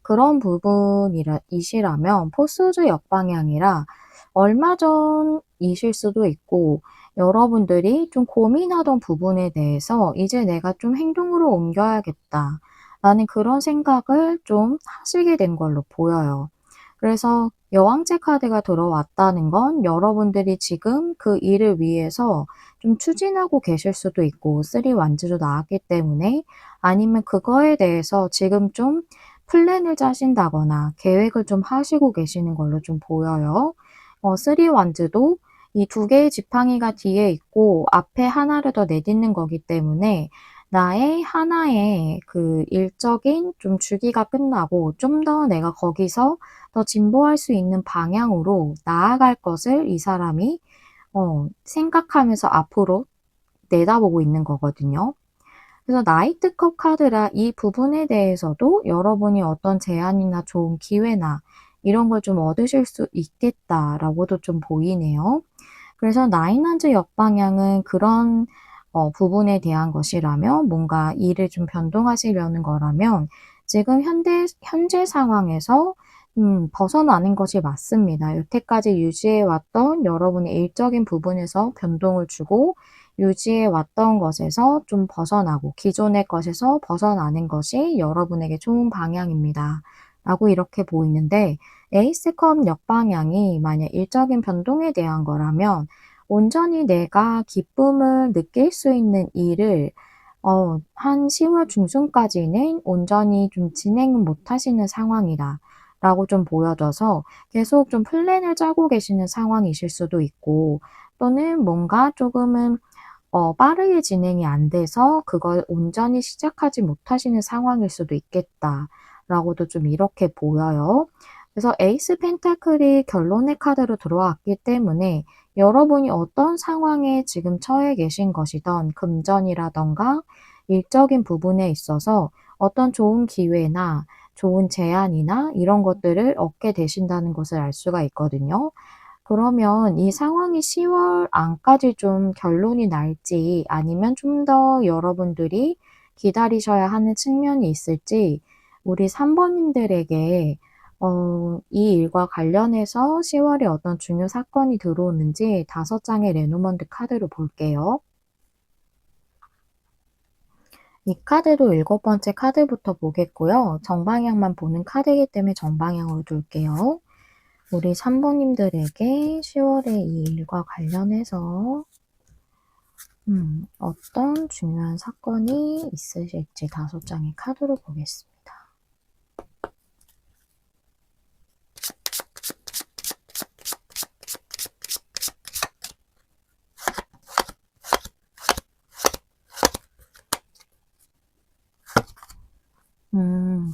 Speaker 1: 그런 부분이시라면 포스주 역방향이라 얼마 전이실 수도 있고, 여러분들이 좀 고민하던 부분에 대해서 이제 내가 좀 행동으로 옮겨야겠다 라는 그런 생각을 좀 하시게 된 걸로 보여요. 그래서 여왕제 카드가 들어왔다는 건 여러분들이 지금 그 일을 위해서 좀 추진하고 계실 수도 있고, 3 완즈도 나왔기 때문에, 아니면 그거에 대해서 지금 좀 플랜을 짜신다거나 계획을 좀 하시고 계시는 걸로 좀 보여요. 3 완즈도 이 2개의 지팡이가 뒤에 있고 앞에 하나를 더 내딛는 거기 때문에 나의 하나의 그 일적인 좀 주기가 끝나고 좀 더 내가 거기서 더 진보할 수 있는 방향으로 나아갈 것을 이 사람이 생각하면서 앞으로 내다보고 있는 거거든요. 그래서 나이트컵 카드라 이 부분에 대해서도 여러분이 어떤 제안이나 좋은 기회나 이런 걸 좀 얻으실 수 있겠다라고도 좀 보이네요. 그래서 나인 원즈 역방향은 그런 부분에 대한 것이라면, 뭔가 일을 좀 변동하시려는 거라면 지금 현재 상황에서 벗어나는 것이 맞습니다. 여태까지 유지해 왔던 여러분의 일적인 부분에서 변동을 주고 유지해 왔던 것에서 좀 벗어나고 기존의 것에서 벗어나는 것이 여러분에게 좋은 방향입니다. 라고 이렇게 보이는데, 에이스컵 역방향이 만약 일적인 변동에 대한 거라면 온전히 내가 기쁨을 느낄 수 있는 일을 한 10월 중순까지는 온전히 좀 진행은 못 하시는 상황이다 라고 좀 보여져서 계속 좀 플랜을 짜고 계시는 상황이실 수도 있고, 또는 뭔가 조금은 빠르게 진행이 안 돼서 그걸 온전히 시작하지 못하시는 상황일 수도 있겠다라고도 좀 이렇게 보여요. 그래서 에이스 펜타클이 결론의 카드로 들어왔기 때문에 여러분이 어떤 상황에 지금 처해 계신 것이든 금전이라던가 일적인 부분에 있어서 어떤 좋은 기회나 좋은 제안이나 이런 것들을 얻게 되신다는 것을 알 수가 있거든요. 그러면 이 상황이 10월 안까지 좀 결론이 날지 아니면 좀 더 여러분들이 기다리셔야 하는 측면이 있을지 우리 3 번님들에게 이 일과 관련해서 10월에 어떤 중요 사건이 들어오는지 5장의 레노먼드 카드로 볼게요. 이 카드도 7번째 카드부터 보겠고요. 정방향만 보는 카드이기 때문에 정방향으로 둘게요. 우리 3번님들에게 10월에 이 일과 관련해서 어떤 중요한 사건이 있으실지 5장의 카드로 보겠습니다.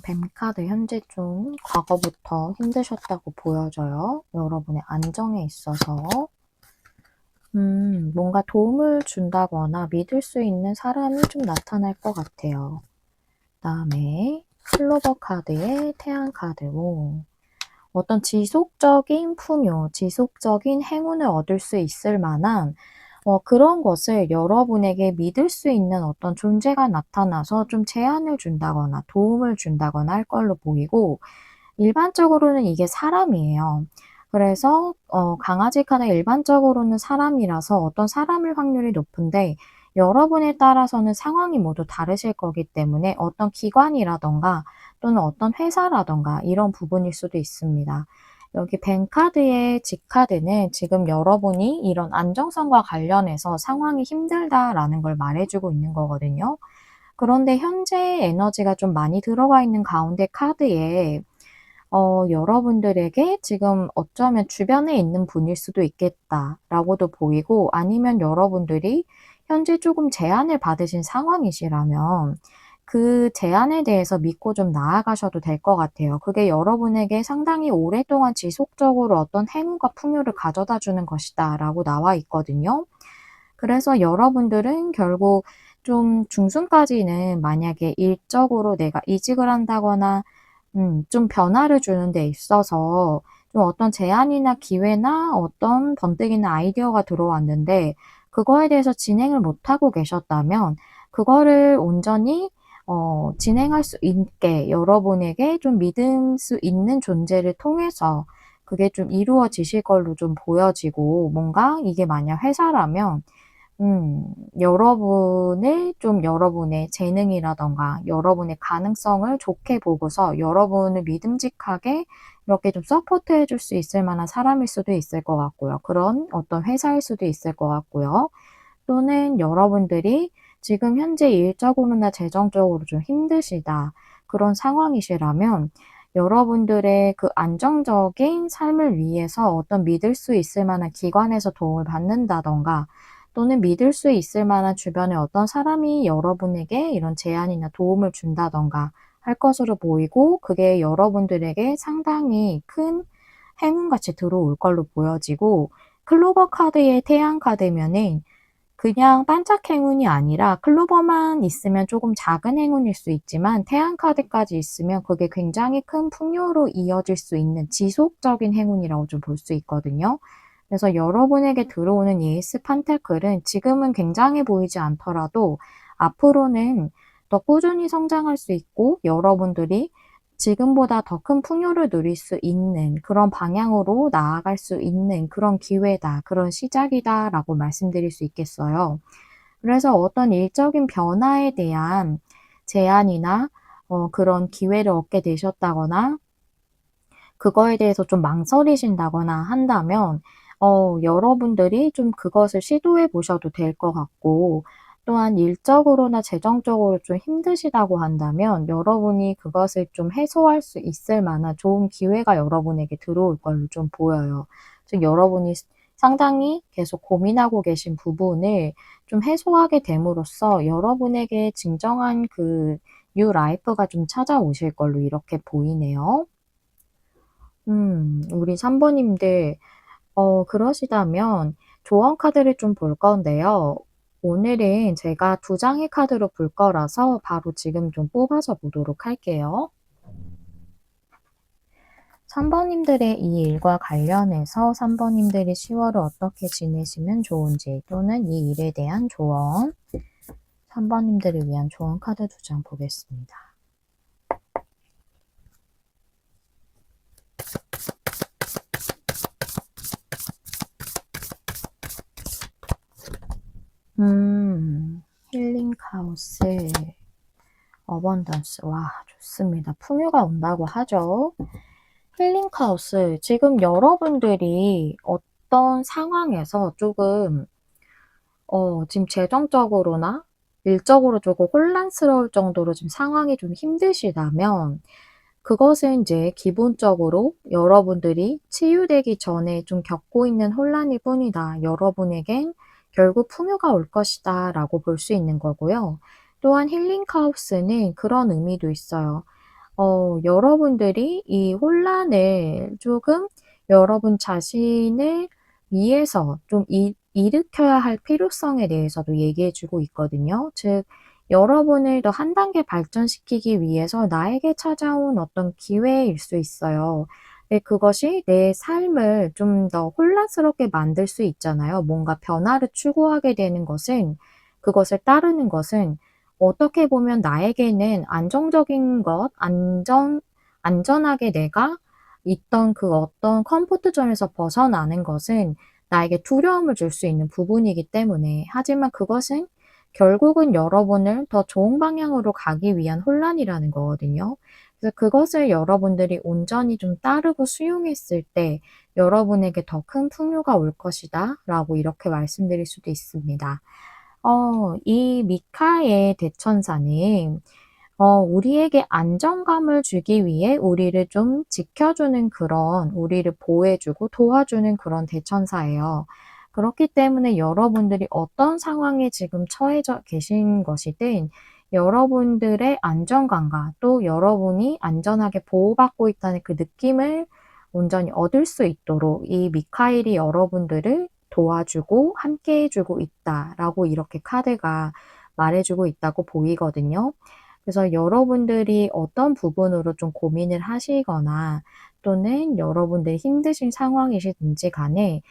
Speaker 1: 뱀카드 현재 좀 과거부터 힘드셨다고 보여져요. 여러분의 안정에 있어서. 뭔가 도움을 준다거나 믿을 수 있는 사람이 좀 나타날 것 같아요. 그다음에 클로버 카드의 태양 카드. 어떤 지속적인 풍요, 지속적인 행운을 얻을 수 있을 만한 그런 것을 여러분에게 믿을 수 있는 어떤 존재가 나타나서 좀 제안을 준다거나 도움을 준다거나 할 걸로 보이고, 일반적으로는 이게 사람이에요. 그래서 강아지 카드 일반적으로는 사람이라서 어떤 사람일 확률이 높은데, 여러분에 따라서는 상황이 모두 다르실 거기 때문에 어떤 기관이라던가 또는 어떤 회사라던가 이런 부분일 수도 있습니다. 여기 뱅카드의 직카드는 지금 여러분이 이런 안정성과 관련해서 상황이 힘들다라는 걸 말해주고 있는 거거든요. 그런데 현재 에너지가 좀 많이 들어가 있는 가운데 카드에 여러분들에게 지금 어쩌면 주변에 있는 분일 수도 있겠다라고도 보이고, 아니면 여러분들이 현재 조금 제안을 받으신 상황이시라면 그 제안에 대해서 믿고 좀 나아가셔도 될 것 같아요. 그게 여러분에게 상당히 오랫동안 지속적으로 어떤 행운과 풍요를 가져다 주는 것이다라고 나와 있거든요. 그래서 여러분들은 결국 좀 중순까지는 만약에 일적으로 내가 이직을 한다거나 좀 변화를 주는 데 있어서 좀 어떤 제안이나 기회나 어떤 번뜩이는 아이디어가 들어왔는데 그거에 대해서 진행을 못하고 계셨다면 그거를 온전히 진행할 수 있게 여러분에게 좀 믿을 수 있는 존재를 통해서 그게 좀 이루어지실 걸로 좀 보여지고, 뭔가 이게 만약 회사라면 여러분을 좀 여러분의 재능이라던가 여러분의 가능성을 좋게 보고서 여러분을 믿음직하게 이렇게 좀 서포트해 줄 수 있을 만한 사람일 수도 있을 것 같고요. 그런 어떤 회사일 수도 있을 것 같고요. 또는 여러분들이 지금 현재 일적으로나 재정적으로 좀 힘드시다, 그런 상황이시라면 여러분들의 그 안정적인 삶을 위해서 어떤 믿을 수 있을 만한 기관에서 도움을 받는다던가 또는 믿을 수 있을 만한 주변에 어떤 사람이 여러분에게 이런 제안이나 도움을 준다던가 할 것으로 보이고, 그게 여러분들에게 상당히 큰 행운같이 들어올 걸로 보여지고, 클로버 카드의 태양 카드면은 그냥 반짝 행운이 아니라 클로버만 있으면 조금 작은 행운일 수 있지만 태양 카드까지 있으면 그게 굉장히 큰 풍요로 이어질 수 있는 지속적인 행운이라고 좀 볼 수 있거든요. 그래서 여러분에게 들어오는 이 에이스 판테클은 지금은 굉장해 보이지 않더라도 앞으로는 더 꾸준히 성장할 수 있고 여러분들이 지금보다 더 큰 풍요를 누릴 수 있는 그런 방향으로 나아갈 수 있는 그런 기회다, 그런 시작이다라고 말씀드릴 수 있겠어요. 그래서 어떤 일적인 변화에 대한 제안이나 그런 기회를 얻게 되셨다거나 그거에 대해서 좀 망설이신다거나 한다면 여러분들이 좀 그것을 시도해 보셔도 될 것 같고, 또한 일적으로나 재정적으로 좀 힘드시다고 한다면 여러분이 그것을 좀 해소할 수 있을 만한 좋은 기회가 여러분에게 들어올 걸로 좀 보여요. 즉 여러분이 상당히 계속 고민하고 계신 부분을 좀 해소하게 됨으로써 여러분에게 진정한 그 뉴 라이프가 좀 찾아오실 걸로 이렇게 보이네요. 우리 3번님들, 그러시다면 조언 카드를 좀 볼 건데요. 오늘은 제가 2장의 카드로 볼 거라서 바로 지금 좀 뽑아서 보도록 할게요. 3번님들의 이 일과 관련해서 3번님들이 10월을 어떻게 지내시면 좋은지, 또는 이 일에 대한 조언, 3번님들을 위한 조언 카드 2장 보겠습니다. 힐링 카오스, 어번던스. 와, 좋습니다. 풍요가 온다고 하죠. 힐링 카오스. 지금 여러분들이 어떤 상황에서 조금, 지금 재정적으로나 일적으로 조금 혼란스러울 정도로 지금 상황이 좀 힘드시다면, 그것은 이제 기본적으로 여러분들이 치유되기 전에 좀 겪고 있는 혼란일 뿐이다. 여러분에겐 결국 풍요가 올 것이다 라고 볼 수 있는 거고요. 또한 힐링 카우스는 그런 의미도 있어요. 여러분들이 이 혼란을 조금 여러분 자신을 위해서 좀 일으켜야 할 필요성에 대해서도 얘기해 주고 있거든요. 즉, 여러분을 더 한 단계 발전시키기 위해서 나에게 찾아온 어떤 기회일 수 있어요. 네, 그것이 내 삶을 좀 더 혼란스럽게 만들 수 있잖아요. 뭔가 변화를 추구하게 되는 것은, 그것을 따르는 것은 어떻게 보면 나에게는 안정적인 것, 안전하게 내가 있던 그 어떤 컴포트 존에서 벗어나는 것은 나에게 두려움을 줄 수 있는 부분이기 때문에, 하지만 그것은 결국은 여러분을 더 좋은 방향으로 가기 위한 혼란이라는 거거든요. 그래서 그것을 여러분들이 온전히 좀 따르고 수용했을 때 여러분에게 더 큰 풍요가 올 것이다 라고 이렇게 말씀드릴 수도 있습니다. 이 미카의 대천사는 우리에게 안정감을 주기 위해 우리를 좀 지켜주는 그런, 우리를 보호해주고 도와주는 그런 대천사예요. 그렇기 때문에 여러분들이 어떤 상황에 지금 처해져 계신 것이든 여러분들의 안정감과 또 여러분이 안전하게 보호받고 있다는 그 느낌을 온전히 얻을 수 있도록 이 미카엘이 여러분들을 도와주고 함께 해주고 있다라고 이렇게 카드가 말해주고 있다고 보이거든요. 그래서 여러분들이 어떤 부분으로 좀 고민을 하시거나 또는 여러분들이 힘드신 상황이시든지 간에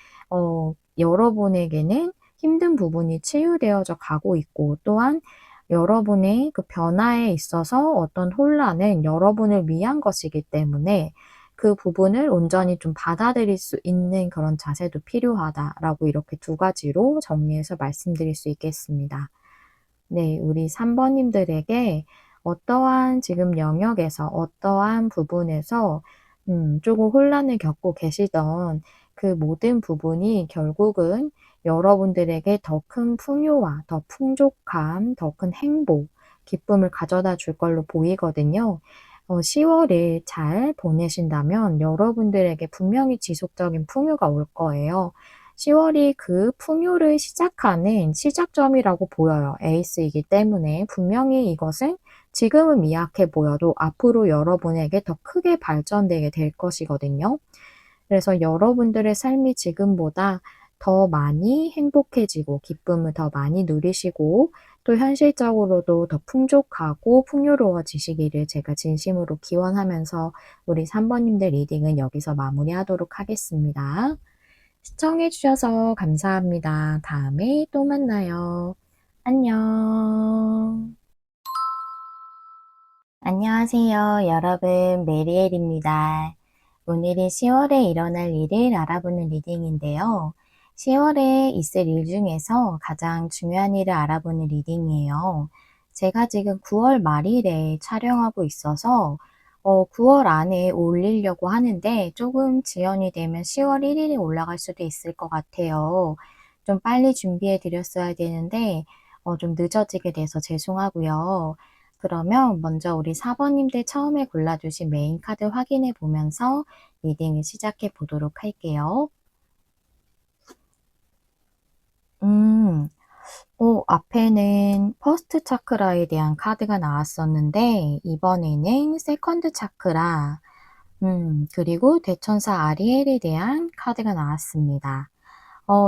Speaker 1: 여러분에게는 힘든 부분이 치유되어져 가고 있고, 또한 여러분의 그 변화에 있어서 어떤 혼란은 여러분을 위한 것이기 때문에 그 부분을 온전히 좀 받아들일 수 있는 그런 자세도 필요하다라고 이렇게 두 가지로 정리해서 말씀드릴 수 있겠습니다. 네, 우리 3번님들에게 어떠한 지금 영역에서, 어떠한 부분에서 조금 혼란을 겪고 계시던 그 모든 부분이 결국은 여러분들에게 더 큰 풍요와 더 풍족함, 더 큰 행복, 기쁨을 가져다 줄 걸로 보이거든요. 10월을 잘 보내신다면 여러분들에게 분명히 지속적인 풍요가 올 거예요. 10월이 그 풍요를 시작하는 시작점이라고 보여요. 에이스이기 때문에 분명히 이것은 지금은 미약해 보여도 앞으로 여러분에게 더 크게 발전되게 될 것이거든요. 그래서 여러분들의 삶이 지금보다 더 많이 행복해지고 기쁨을 더 많이 누리시고 또 현실적으로도 더 풍족하고 풍요로워지시기를 제가 진심으로 기원하면서 우리 3번님들 리딩은 여기서 마무리하도록 하겠습니다. 시청해주셔서 감사합니다. 다음에 또 만나요. 안녕. 안녕하세요. 여러분, 메리엘입니다. 오늘은 10월에 일어날 일을 알아보는 리딩인데요. 10월에 있을 일 중에서 가장 중요한 일을 알아보는 리딩이에요. 제가 지금 9월 말일에 촬영하고 있어서 9월 안에 올리려고 하는데 조금 지연이 되면 10월 1일에 올라갈 수도 있을 것 같아요. 좀 빨리 준비해 드렸어야 되는데 좀 늦어지게 돼서 죄송하고요. 그러면 먼저 우리 4번님들 처음에 골라주신 메인 카드 확인해 보면서 리딩을 시작해 보도록 할게요. 앞에는 퍼스트 차크라에 대한 카드가 나왔었는데 이번에는 세컨드 차크라, 그리고 대천사 아리엘에 대한 카드가 나왔습니다.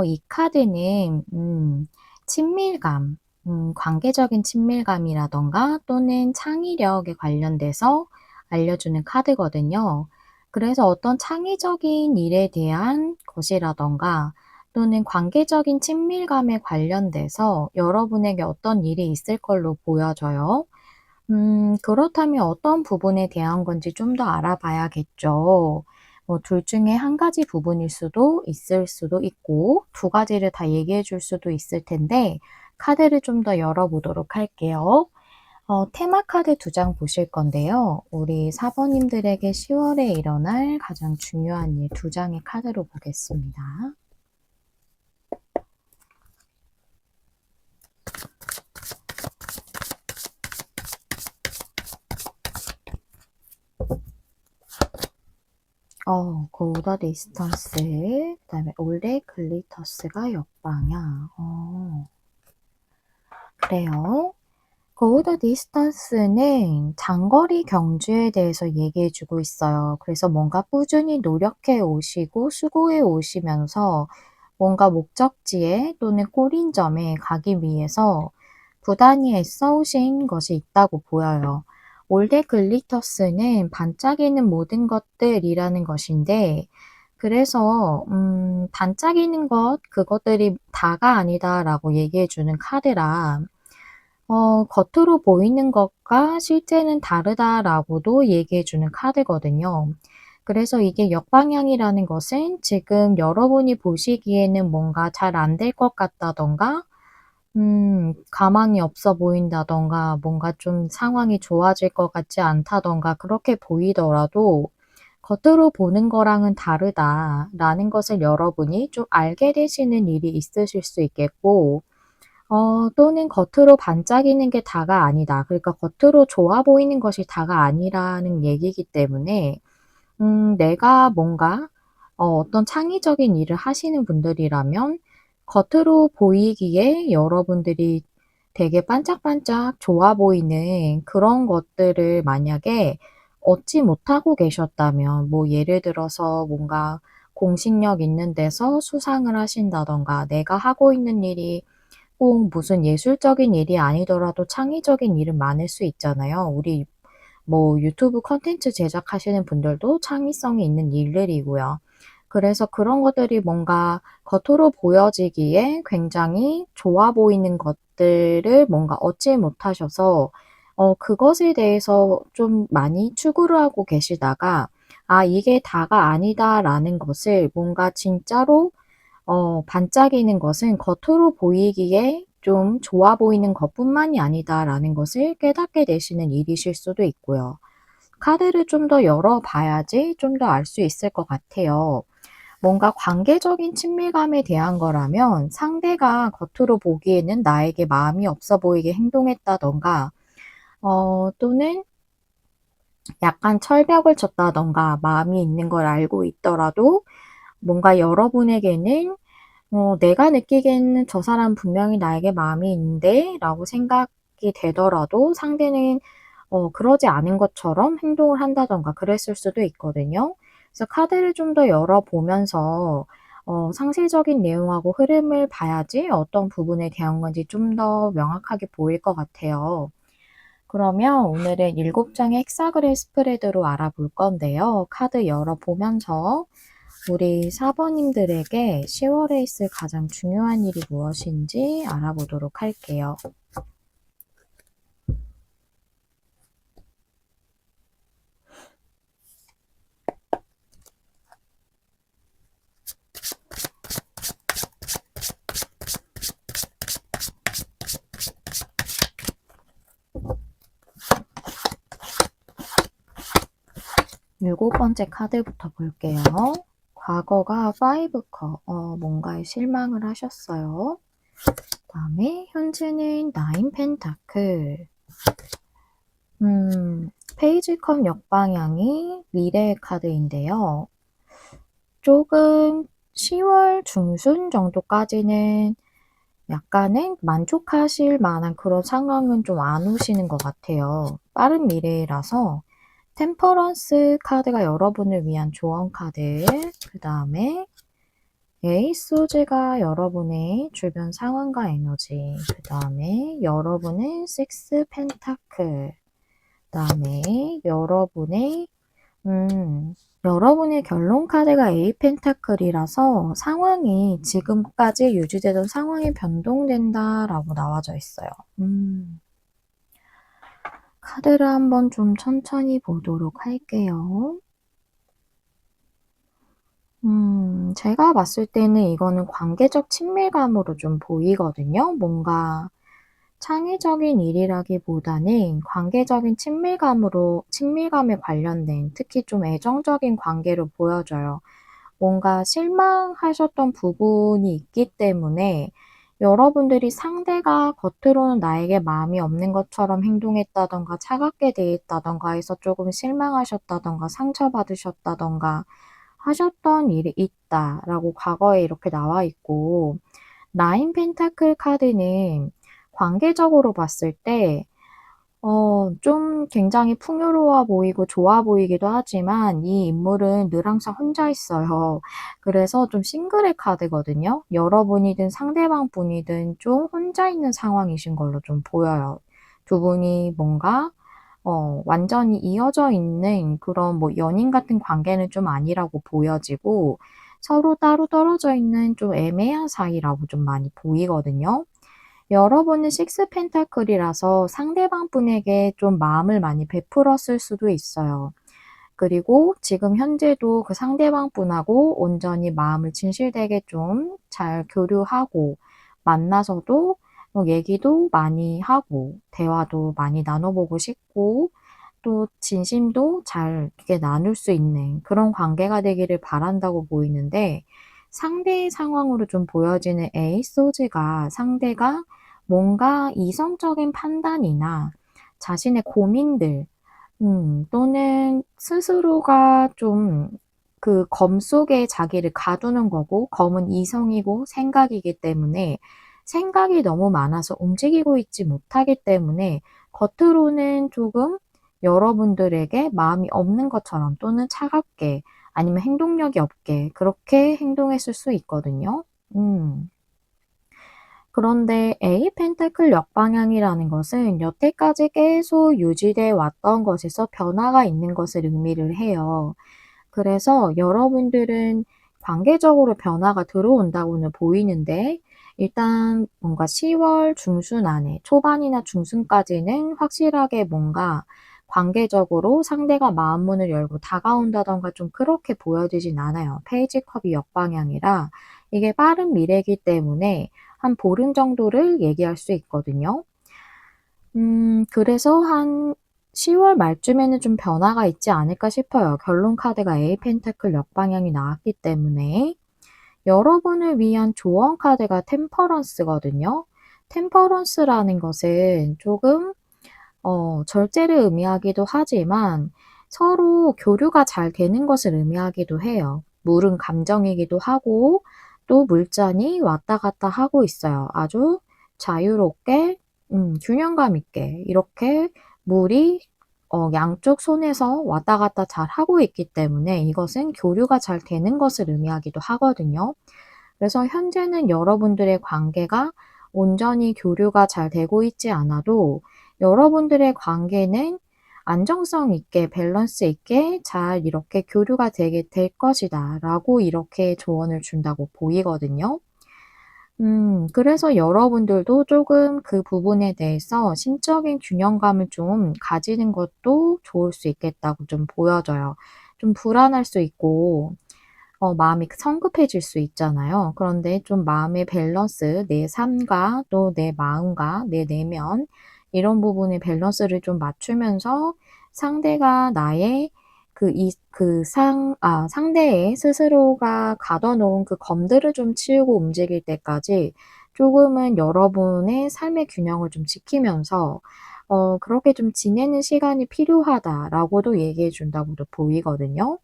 Speaker 1: 이 카드는 친밀감, 관계적인 친밀감이라던가 또는 창의력에 관련돼서 알려주는 카드거든요. 그래서 어떤 창의적인 일에 대한 것이라던가 또는 관계적인 친밀감에 관련돼서 여러분에게 어떤 일이 있을 걸로 보여져요. 그렇다면 어떤 부분에 대한 건지 좀 더 알아봐야겠죠. 뭐 둘 중에 한 가지 부분일 수도 있을 수도 있고 두 가지를 다 얘기해 줄 수도 있을 텐데 카드를 좀 더 열어보도록 할게요. 테마 카드 2장 보실 건데요. 우리 사번님들에게 10월에 일어날 가장 중요한 일 2장의 카드로 보겠습니다. Go the distance. 그 다음에 올해 글리터스가 역방향. 그래요. Go the distance는 장거리 경주에 대해서 얘기해주고 있어요. 그래서 뭔가 꾸준히 노력해 오시고 수고해 오시면서 뭔가 목적지에 또는 꼬린점에 가기 위해서 부단히 애써오신 것이 있다고 보여요. 올드 글리터스는 반짝이는 모든 것들이라는 것인데, 그래서 반짝이는 그것들이 다가 아니다라고 얘기해주는 카드라 겉으로 보이는 것과 실제는 다르다라고도 얘기해주는 카드거든요. 그래서 이게 역방향이라는 것은 지금 여러분이 보시기에는 뭔가 잘 안 될 것 같다던가, 가망이 없어 보인다던가, 뭔가 좀 상황이 좋아질 것 같지 않다던가, 그렇게 보이더라도 겉으로 보는 거랑은 다르다라는 것을 여러분이 좀 알게 되시는 일이 있으실 수 있겠고, 또는 겉으로 반짝이는 게 다가 아니다. 그러니까 겉으로 좋아 보이는 것이 다가 아니라는 얘기이기 때문에, 내가 뭔가, 어떤 창의적인 일을 하시는 분들이라면, 겉으로 보이기에 여러분들이 되게 반짝반짝 좋아 보이는 그런 것들을 만약에 얻지 못하고 계셨다면, 뭐 예를 들어서 뭔가 공신력 있는 데서 수상을 하신다던가, 내가 하고 있는 일이 꼭 무슨 예술적인 일이 아니더라도 창의적인 일은 많을 수 있잖아요. 우리 뭐 유튜브 컨텐츠 제작하시는 분들도 창의성이 있는 일들이고요. 그래서 그런 것들이 뭔가 겉으로 보여지기에 굉장히 좋아 보이는 것들을 뭔가 얻지 못하셔서 그것에 대해서 좀 많이 추구를 하고 계시다가 이게 다가 아니다라는 것을 뭔가 진짜로 반짝이는 것은 겉으로 보이기에 좀 좋아 보이는 것뿐만이 아니다라는 것을 깨닫게 되시는 일이실 수도 있고요. 카드를 좀 더 열어봐야지 좀 더 알 수 있을 것 같아요. 뭔가 관계적인 친밀감에 대한 거라면 상대가 겉으로 보기에는 나에게 마음이 없어 보이게 행동했다던가, 또는 약간 철벽을 쳤다던가 마음이 있는 걸 알고 있더라도 뭔가 여러분에게는 내가 느끼기에는 저 사람 분명히 나에게 마음이 있는데 라고 생각이 되더라도 상대는 그러지 않은 것처럼 행동을 한다던가 그랬을 수도 있거든요. 그래서 카드를 좀 더 열어보면서 상세적인 내용하고 흐름을 봐야지 어떤 부분에 대한 건지 좀 더 명확하게 보일 것 같아요. 그러면 오늘은 7장의 헥사그램 스프레드로 알아볼 건데요. 카드 열어보면서 우리 사번님들에게 10월에 있을 가장 중요한 일이 무엇인지 알아보도록 할게요. 일곱 번째 카드부터 볼게요. 과거가 5컵, 뭔가에 실망을 하셨어요. 그 다음에 현재는 9 펜타클. 페이지컵 역방향이 미래의 카드인데요. 조금 10월 중순 정도까지는 약간은 만족하실 만한 그런 상황은 좀 안 오시는 것 같아요. 빠른 미래라서 템퍼런스 카드가 여러분을 위한 조언 카드, 그 다음에 에이스 소재가 여러분의 주변 상황과 에너지, 그 다음에 여러분의 식스 펜타클, 그 다음에 여러분의 결론 카드가 에이 펜타클이라서 상황이 지금까지 유지되던 상황이 변동된다라고 나와져 있어요. 카드를 한번 좀 천천히 보도록 할게요. 제가 봤을 때는 이거는 관계적 친밀감으로 좀 보이거든요. 뭔가 창의적인 일이라기보다는 관계적인 친밀감에 관련된 특히 좀 애정적인 관계로 보여져요. 뭔가 실망하셨던 부분이 있기 때문에 여러분들이 상대가 겉으로는 나에게 마음이 없는 것처럼 행동했다든가 차갑게 대했다든가 해서 조금 실망하셨다든가 상처받으셨다든가 하셨던 일이 있다라고 과거에 이렇게 나와 있고, 나인 펜타클 카드는 관계적으로 봤을 때 좀 굉장히 풍요로워 보이고 좋아 보이기도 하지만 이 인물은 늘 항상 혼자 있어요. 그래서 좀 싱글의 카드거든요. 여러분이든 상대방 분이든 좀 혼자 있는 상황이신 걸로 좀 보여요. 두 분이 뭔가 완전히 이어져 있는 그런 뭐 연인 같은 관계는 좀 아니라고 보여지고 서로 따로 떨어져 있는 좀 애매한 사이라고 좀 많이 보이거든요. 여러분은 식스 펜타클이라서 상대방 분에게 좀 마음을 많이 베풀었을 수도 있어요. 그리고 지금 현재도 그 상대방 분하고 온전히 마음을 진실되게 좀 잘 교류하고 만나서도 얘기도 많이 하고 대화도 많이 나눠보고 싶고 또 진심도 잘 이렇게 나눌 수 있는 그런 관계가 되기를 바란다고 보이는데, 상대의 상황으로 좀 보여지는 에이스 소즈가 상대가 뭔가 이성적인 판단이나 자신의 고민들, 또는 스스로가 좀 그 검 속에 자기를 가두는 거고, 검은 이성이고 생각이기 때문에 생각이 너무 많아서 움직이고 있지 못하기 때문에 겉으로는 조금 여러분들에게 마음이 없는 것처럼 또는 차갑게 아니면 행동력이 없게 그렇게 행동했을 수 있거든요. 음. 그런데 A 펜타클 역방향이라는 것은 여태까지 계속 유지돼 왔던 것에서 변화가 있는 것을 의미를 해요. 그래서 여러분들은 관계적으로 변화가 들어온다고는 보이는데, 일단 뭔가 10월 중순 안에 초반이나 중순까지는 확실하게 뭔가 관계적으로 상대가 마음문을 열고 다가온다던가 좀 그렇게 보여지진 않아요. 페이지 컵이 역방향이라 이게 빠른 미래이기 때문에 한 보름 정도를 얘기할 수 있거든요. 그래서 한 10월 말쯤에는 좀 변화가 있지 않을까 싶어요. 결론 카드가 A 펜타클 역방향이 나왔기 때문에. 여러분을 위한 조언 카드가 템퍼런스거든요. 템퍼런스라는 것은 조금 절제를 의미하기도 하지만 서로 교류가 잘 되는 것을 의미하기도 해요. 물은 감정이기도 하고 또 물잔이 왔다 갔다 하고 있어요. 아주 자유롭게 균형감 있게 이렇게 물이 양쪽 손에서 왔다 갔다 잘 하고 있기 때문에 이것은 교류가 잘 되는 것을 의미하기도 하거든요. 그래서 현재는 여러분들의 관계가 온전히 교류가 잘 되고 있지 않아도 여러분들의 관계는 안정성 있게 밸런스 있게 잘 이렇게 교류가 되게 될 것이다 라고 이렇게 조언을 준다고 보이거든요. 그래서 여러분들도 조금 그 부분에 대해서 심적인 균형감을 좀 가지는 것도 좋을 수 있겠다고 좀 보여져요. 좀 불안할 수 있고 마음이 성급해질 수 있잖아요. 그런데 좀 마음의 밸런스, 내 삶과 또 내 마음과 내 내면 이런 부분의 밸런스를 좀 맞추면서 상대가 나의 상대의 스스로가 가둬 놓은 그 검들을 좀 치우고 움직일 때까지 조금은 여러분의 삶의 균형을 좀 지키면서 그렇게 좀 지내는 시간이 필요하다라고도 얘기해 준다고도 보이거든요.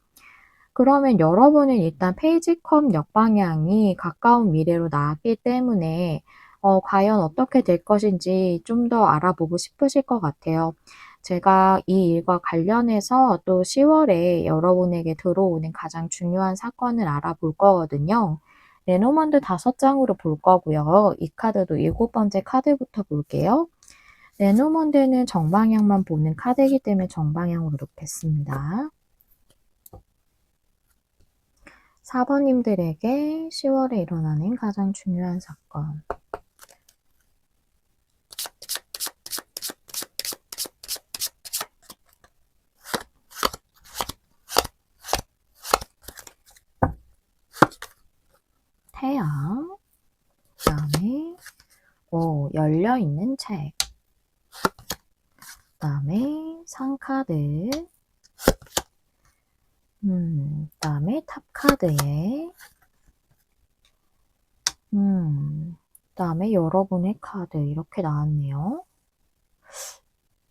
Speaker 1: 그러면 여러분은 일단 페이지 컵 역방향이 가까운 미래로 나왔기 때문에 과연 어떻게 될 것인지 좀 더 알아보고 싶으실 것 같아요. 제가 이 일과 관련해서 또 10월에 여러분에게 들어오는 가장 중요한 사건을 알아볼 거거든요. 레노먼드 5장으로 볼 거고요. 이 카드도 7번째 카드부터 볼게요. 레노먼드는 정방향만 보는 카드이기 때문에 정방향으로 놓겠습니다. 4번님들에게 10월에 일어나는 가장 중요한 사건. 열려있는 책. 그 다음에 상카드. 그 다음에 탑카드에. 그 다음에 여러분의 카드. 이렇게 나왔네요.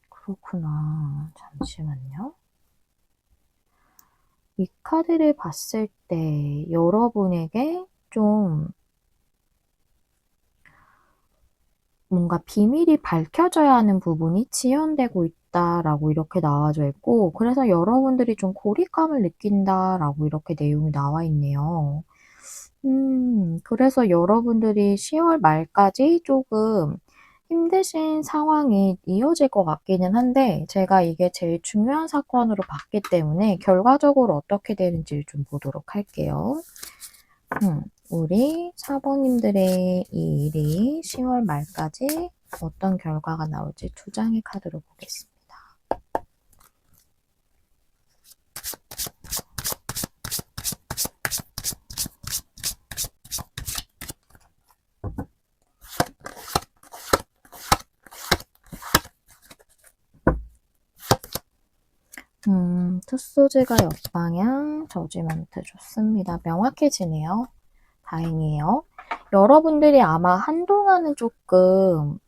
Speaker 1: 그렇구나. 잠시만요. 이 카드를 봤을 때 여러분에게 좀 뭔가 비밀이 밝혀져야 하는 부분이 지연되고 있다라고 이렇게 나와져 있고, 그래서 여러분들이 좀 고립감을 느낀다라고 이렇게 내용이 나와 있네요. 그래서 여러분들이 10월 말까지 조금 힘드신 상황이 이어질 것 같기는 한데, 제가 이게 제일 중요한 사건으로 봤기 때문에 결과적으로 어떻게 되는지를 좀 보도록 할게요. 우리 사모님들의 이 일이 10월 말까지 어떤 결과가 나올지 2장의 카드로 보겠습니다. 투소즈가 옆방향, 저지먼트 좋습니다. 명확해지네요. 다행이에요. 여러분들이 아마 한동안은 조금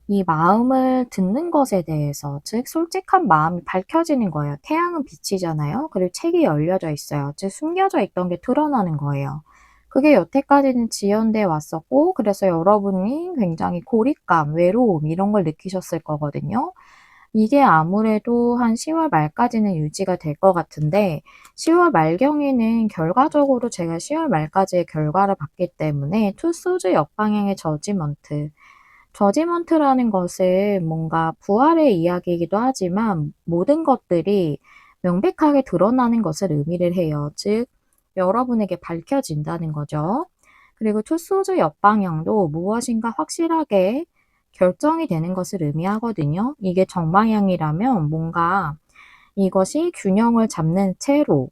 Speaker 1: 이 마음을 듣는 것에 대해서, 즉 솔직한 마음이 밝혀지는 거예요. 태양은 빛이잖아요. 그리고 책이 열려져 있어요. 즉 숨겨져 있던 게 드러나는 거예요. 그게 여태까지는 지연돼 왔었고, 그래서 여러분이 굉장히 고립감, 외로움 이런 걸 느끼셨을 거거든요. 이게 아무래도 한 10월 말까지는 유지가 될 것 같은데, 10월 말경에는 결과적으로 제가 10월 말까지의 결과를 봤기 때문에 투소즈 역방향의 저지먼트라는 것은 뭔가 부활의 이야기이기도 하지만 모든 것들이 명백하게 드러나는 것을 의미를 해요. 즉 여러분에게 밝혀진다는 거죠. 그리고 투소즈 옆방향도 무엇인가 확실하게 결정이 되는 것을 의미하거든요. 이게 정방향이라면 뭔가 이것이 균형을 잡는 채로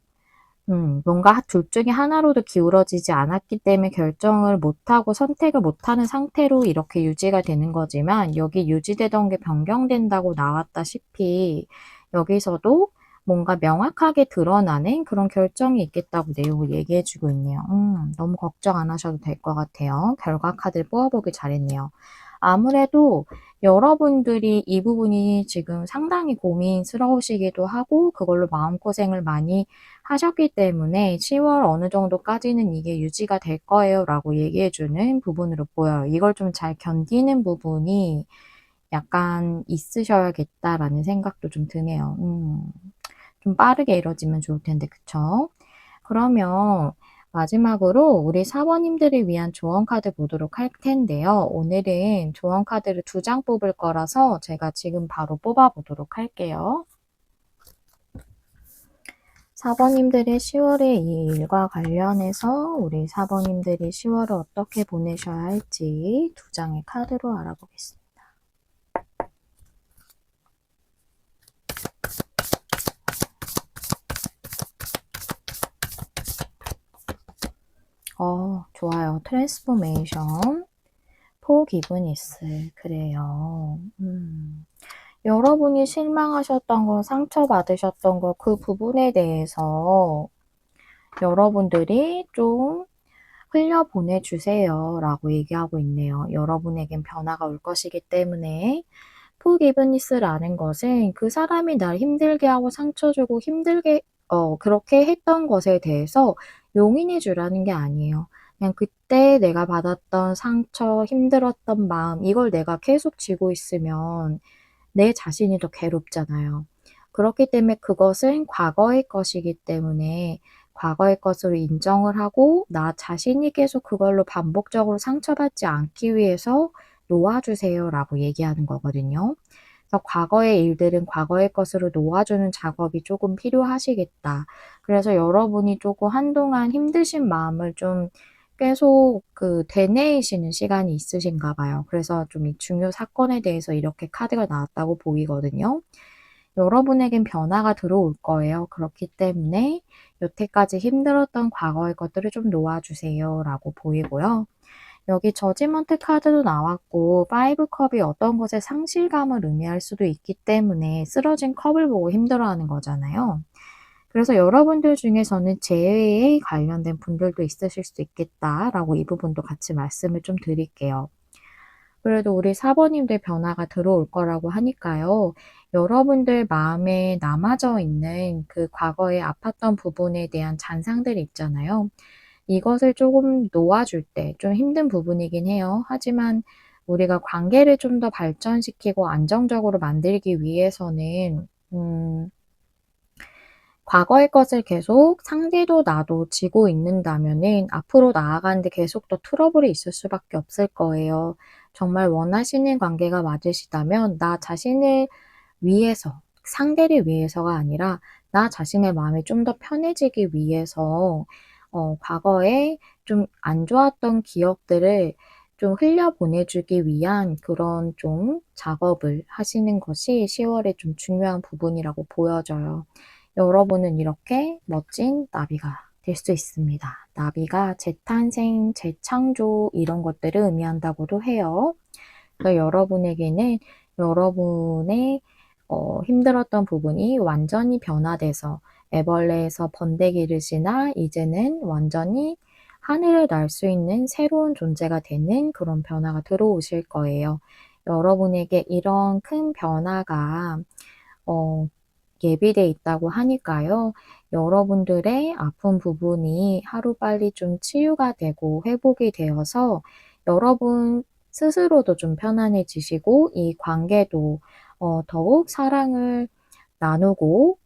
Speaker 1: 뭔가 둘 중에 하나로도 기울어지지 않았기 때문에 결정을 못하고 선택을 못하는 상태로 이렇게 유지가 되는 거지만, 여기 유지되던 게 변경된다고 나왔다시피 여기서도 뭔가 명확하게 드러나는 그런 결정이 있겠다고 내용을 얘기해주고 있네요. 너무 걱정 안 하셔도 될 것 같아요. 결과 카드를 뽑아보길 잘했네요. 아무래도 여러분들이 이 부분이 지금 상당히 고민스러우시기도 하고 그걸로 마음고생을 많이 하셨기 때문에 10월 어느 정도까지는 이게 유지가 될 거예요 라고 얘기해주는 부분으로 보여요. 이걸 좀 잘 견디는 부분이 약간 있으셔야겠다라는 생각도 좀 드네요. 좀 빠르게 이뤄지면 좋을 텐데, 그쵸? 그러면 마지막으로 우리 사모님들을 위한 조언 카드 보도록 할 텐데요. 오늘은 조언 카드를 2장 뽑을 거라서 제가 지금 바로 뽑아보도록 할게요. 사모님들의 10월의 이 일과 관련해서 우리 사모님들이 10월을 어떻게 보내셔야 할지 2장의 카드로 알아보겠습니다. 좋아요. 트랜스포메이션, 포기브니스. 그래요. 여러분이 실망하셨던 거, 상처받으셨던 거, 그 부분에 대해서 여러분들이 좀 흘려보내주세요 라고 얘기하고 있네요. 여러분에겐 변화가 올 것이기 때문에. 포기브니스라는 것은 그 사람이 날 힘들게 하고 상처 주고 힘들게 그렇게 했던 것에 대해서 용인해 주라는 게 아니에요. 그냥 그때 내가 받았던 상처, 힘들었던 마음, 이걸 내가 계속 쥐고 있으면 내 자신이 더 괴롭잖아요. 그렇기 때문에 그것은 과거의 것이기 때문에 과거의 것으로 인정을 하고 나 자신이 계속 그걸로 반복적으로 상처받지 않기 위해서 놓아주세요 라고 얘기하는 거거든요. 그래서 과거의 일들은 과거의 것으로 놓아주는 작업이 조금 필요하시겠다. 그래서 여러분이 조금 한동안 힘드신 마음을 좀 계속 되뇌이시는 시간이 있으신가 봐요. 그래서 좀 이 중요 사건에 대해서 이렇게 카드가 나왔다고 보이거든요. 여러분에겐 변화가 들어올 거예요. 그렇기 때문에 여태까지 힘들었던 과거의 것들을 좀 놓아주세요 라고 보이고요. 여기 저지먼트 카드도 나왔고 5 컵이 어떤 것의 상실감을 의미할 수도 있기 때문에 쓰러진 컵을 보고 힘들어하는 거잖아요. 그래서 여러분들 중에서는 재회에 관련된 분들도 있으실 수 있겠다라고 이 부분도 같이 말씀을 좀 드릴게요. 그래도 우리 사번님들 변화가 들어올 거라고 하니까요. 여러분들 마음에 남아져 있는 그 과거에 아팠던 부분에 대한 잔상들이 있잖아요. 이것을 조금 놓아줄 때 좀 힘든 부분이긴 해요. 하지만 우리가 관계를 좀 더 발전시키고 안정적으로 만들기 위해서는 과거의 것을 계속 상대도 나도 지고 있는다면은 앞으로 나아가는데 계속 더 트러블이 있을 수밖에 없을 거예요. 정말 원하시는 관계가 맞으시다면 나 자신을 위해서, 상대를 위해서가 아니라 나 자신의 마음이 좀 더 편해지기 위해서 과거에 좀 안 좋았던 기억들을 좀 흘려보내 주기 위한 그런 좀 작업을 하시는 것이 10월에 좀 중요한 부분이라고 보여져요. 여러분은 이렇게 멋진 나비가 될 수 있습니다. 나비가 재탄생, 재창조 이런 것들을 의미한다고도 해요. 그래서 여러분에게는 여러분의 힘들었던 부분이 완전히 변화돼서 애벌레에서 번데기를 지나 이제는 완전히 하늘을 날 수 있는 새로운 존재가 되는 그런 변화가 들어오실 거예요. 여러분에게 이런 큰 변화가 어 예비돼 있다고 하니까요. 여러분들의 아픈 부분이 하루빨리 좀 치유가 되고 회복이 되어서 여러분 스스로도 좀 편안해지시고 이 관계도 더욱 사랑을 나누고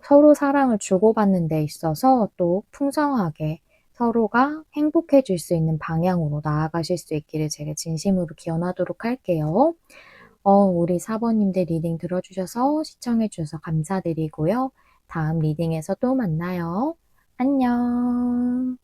Speaker 1: 서로 사랑을 주고받는 데 있어서 또 풍성하게 서로가 행복해질 수 있는 방향으로 나아가실 수 있기를 제가 진심으로 기원하도록 할게요. 우리 사번님들 리딩 들어주셔서 시청해주셔서 감사드리고요. 다음 리딩에서 또 만나요. 안녕.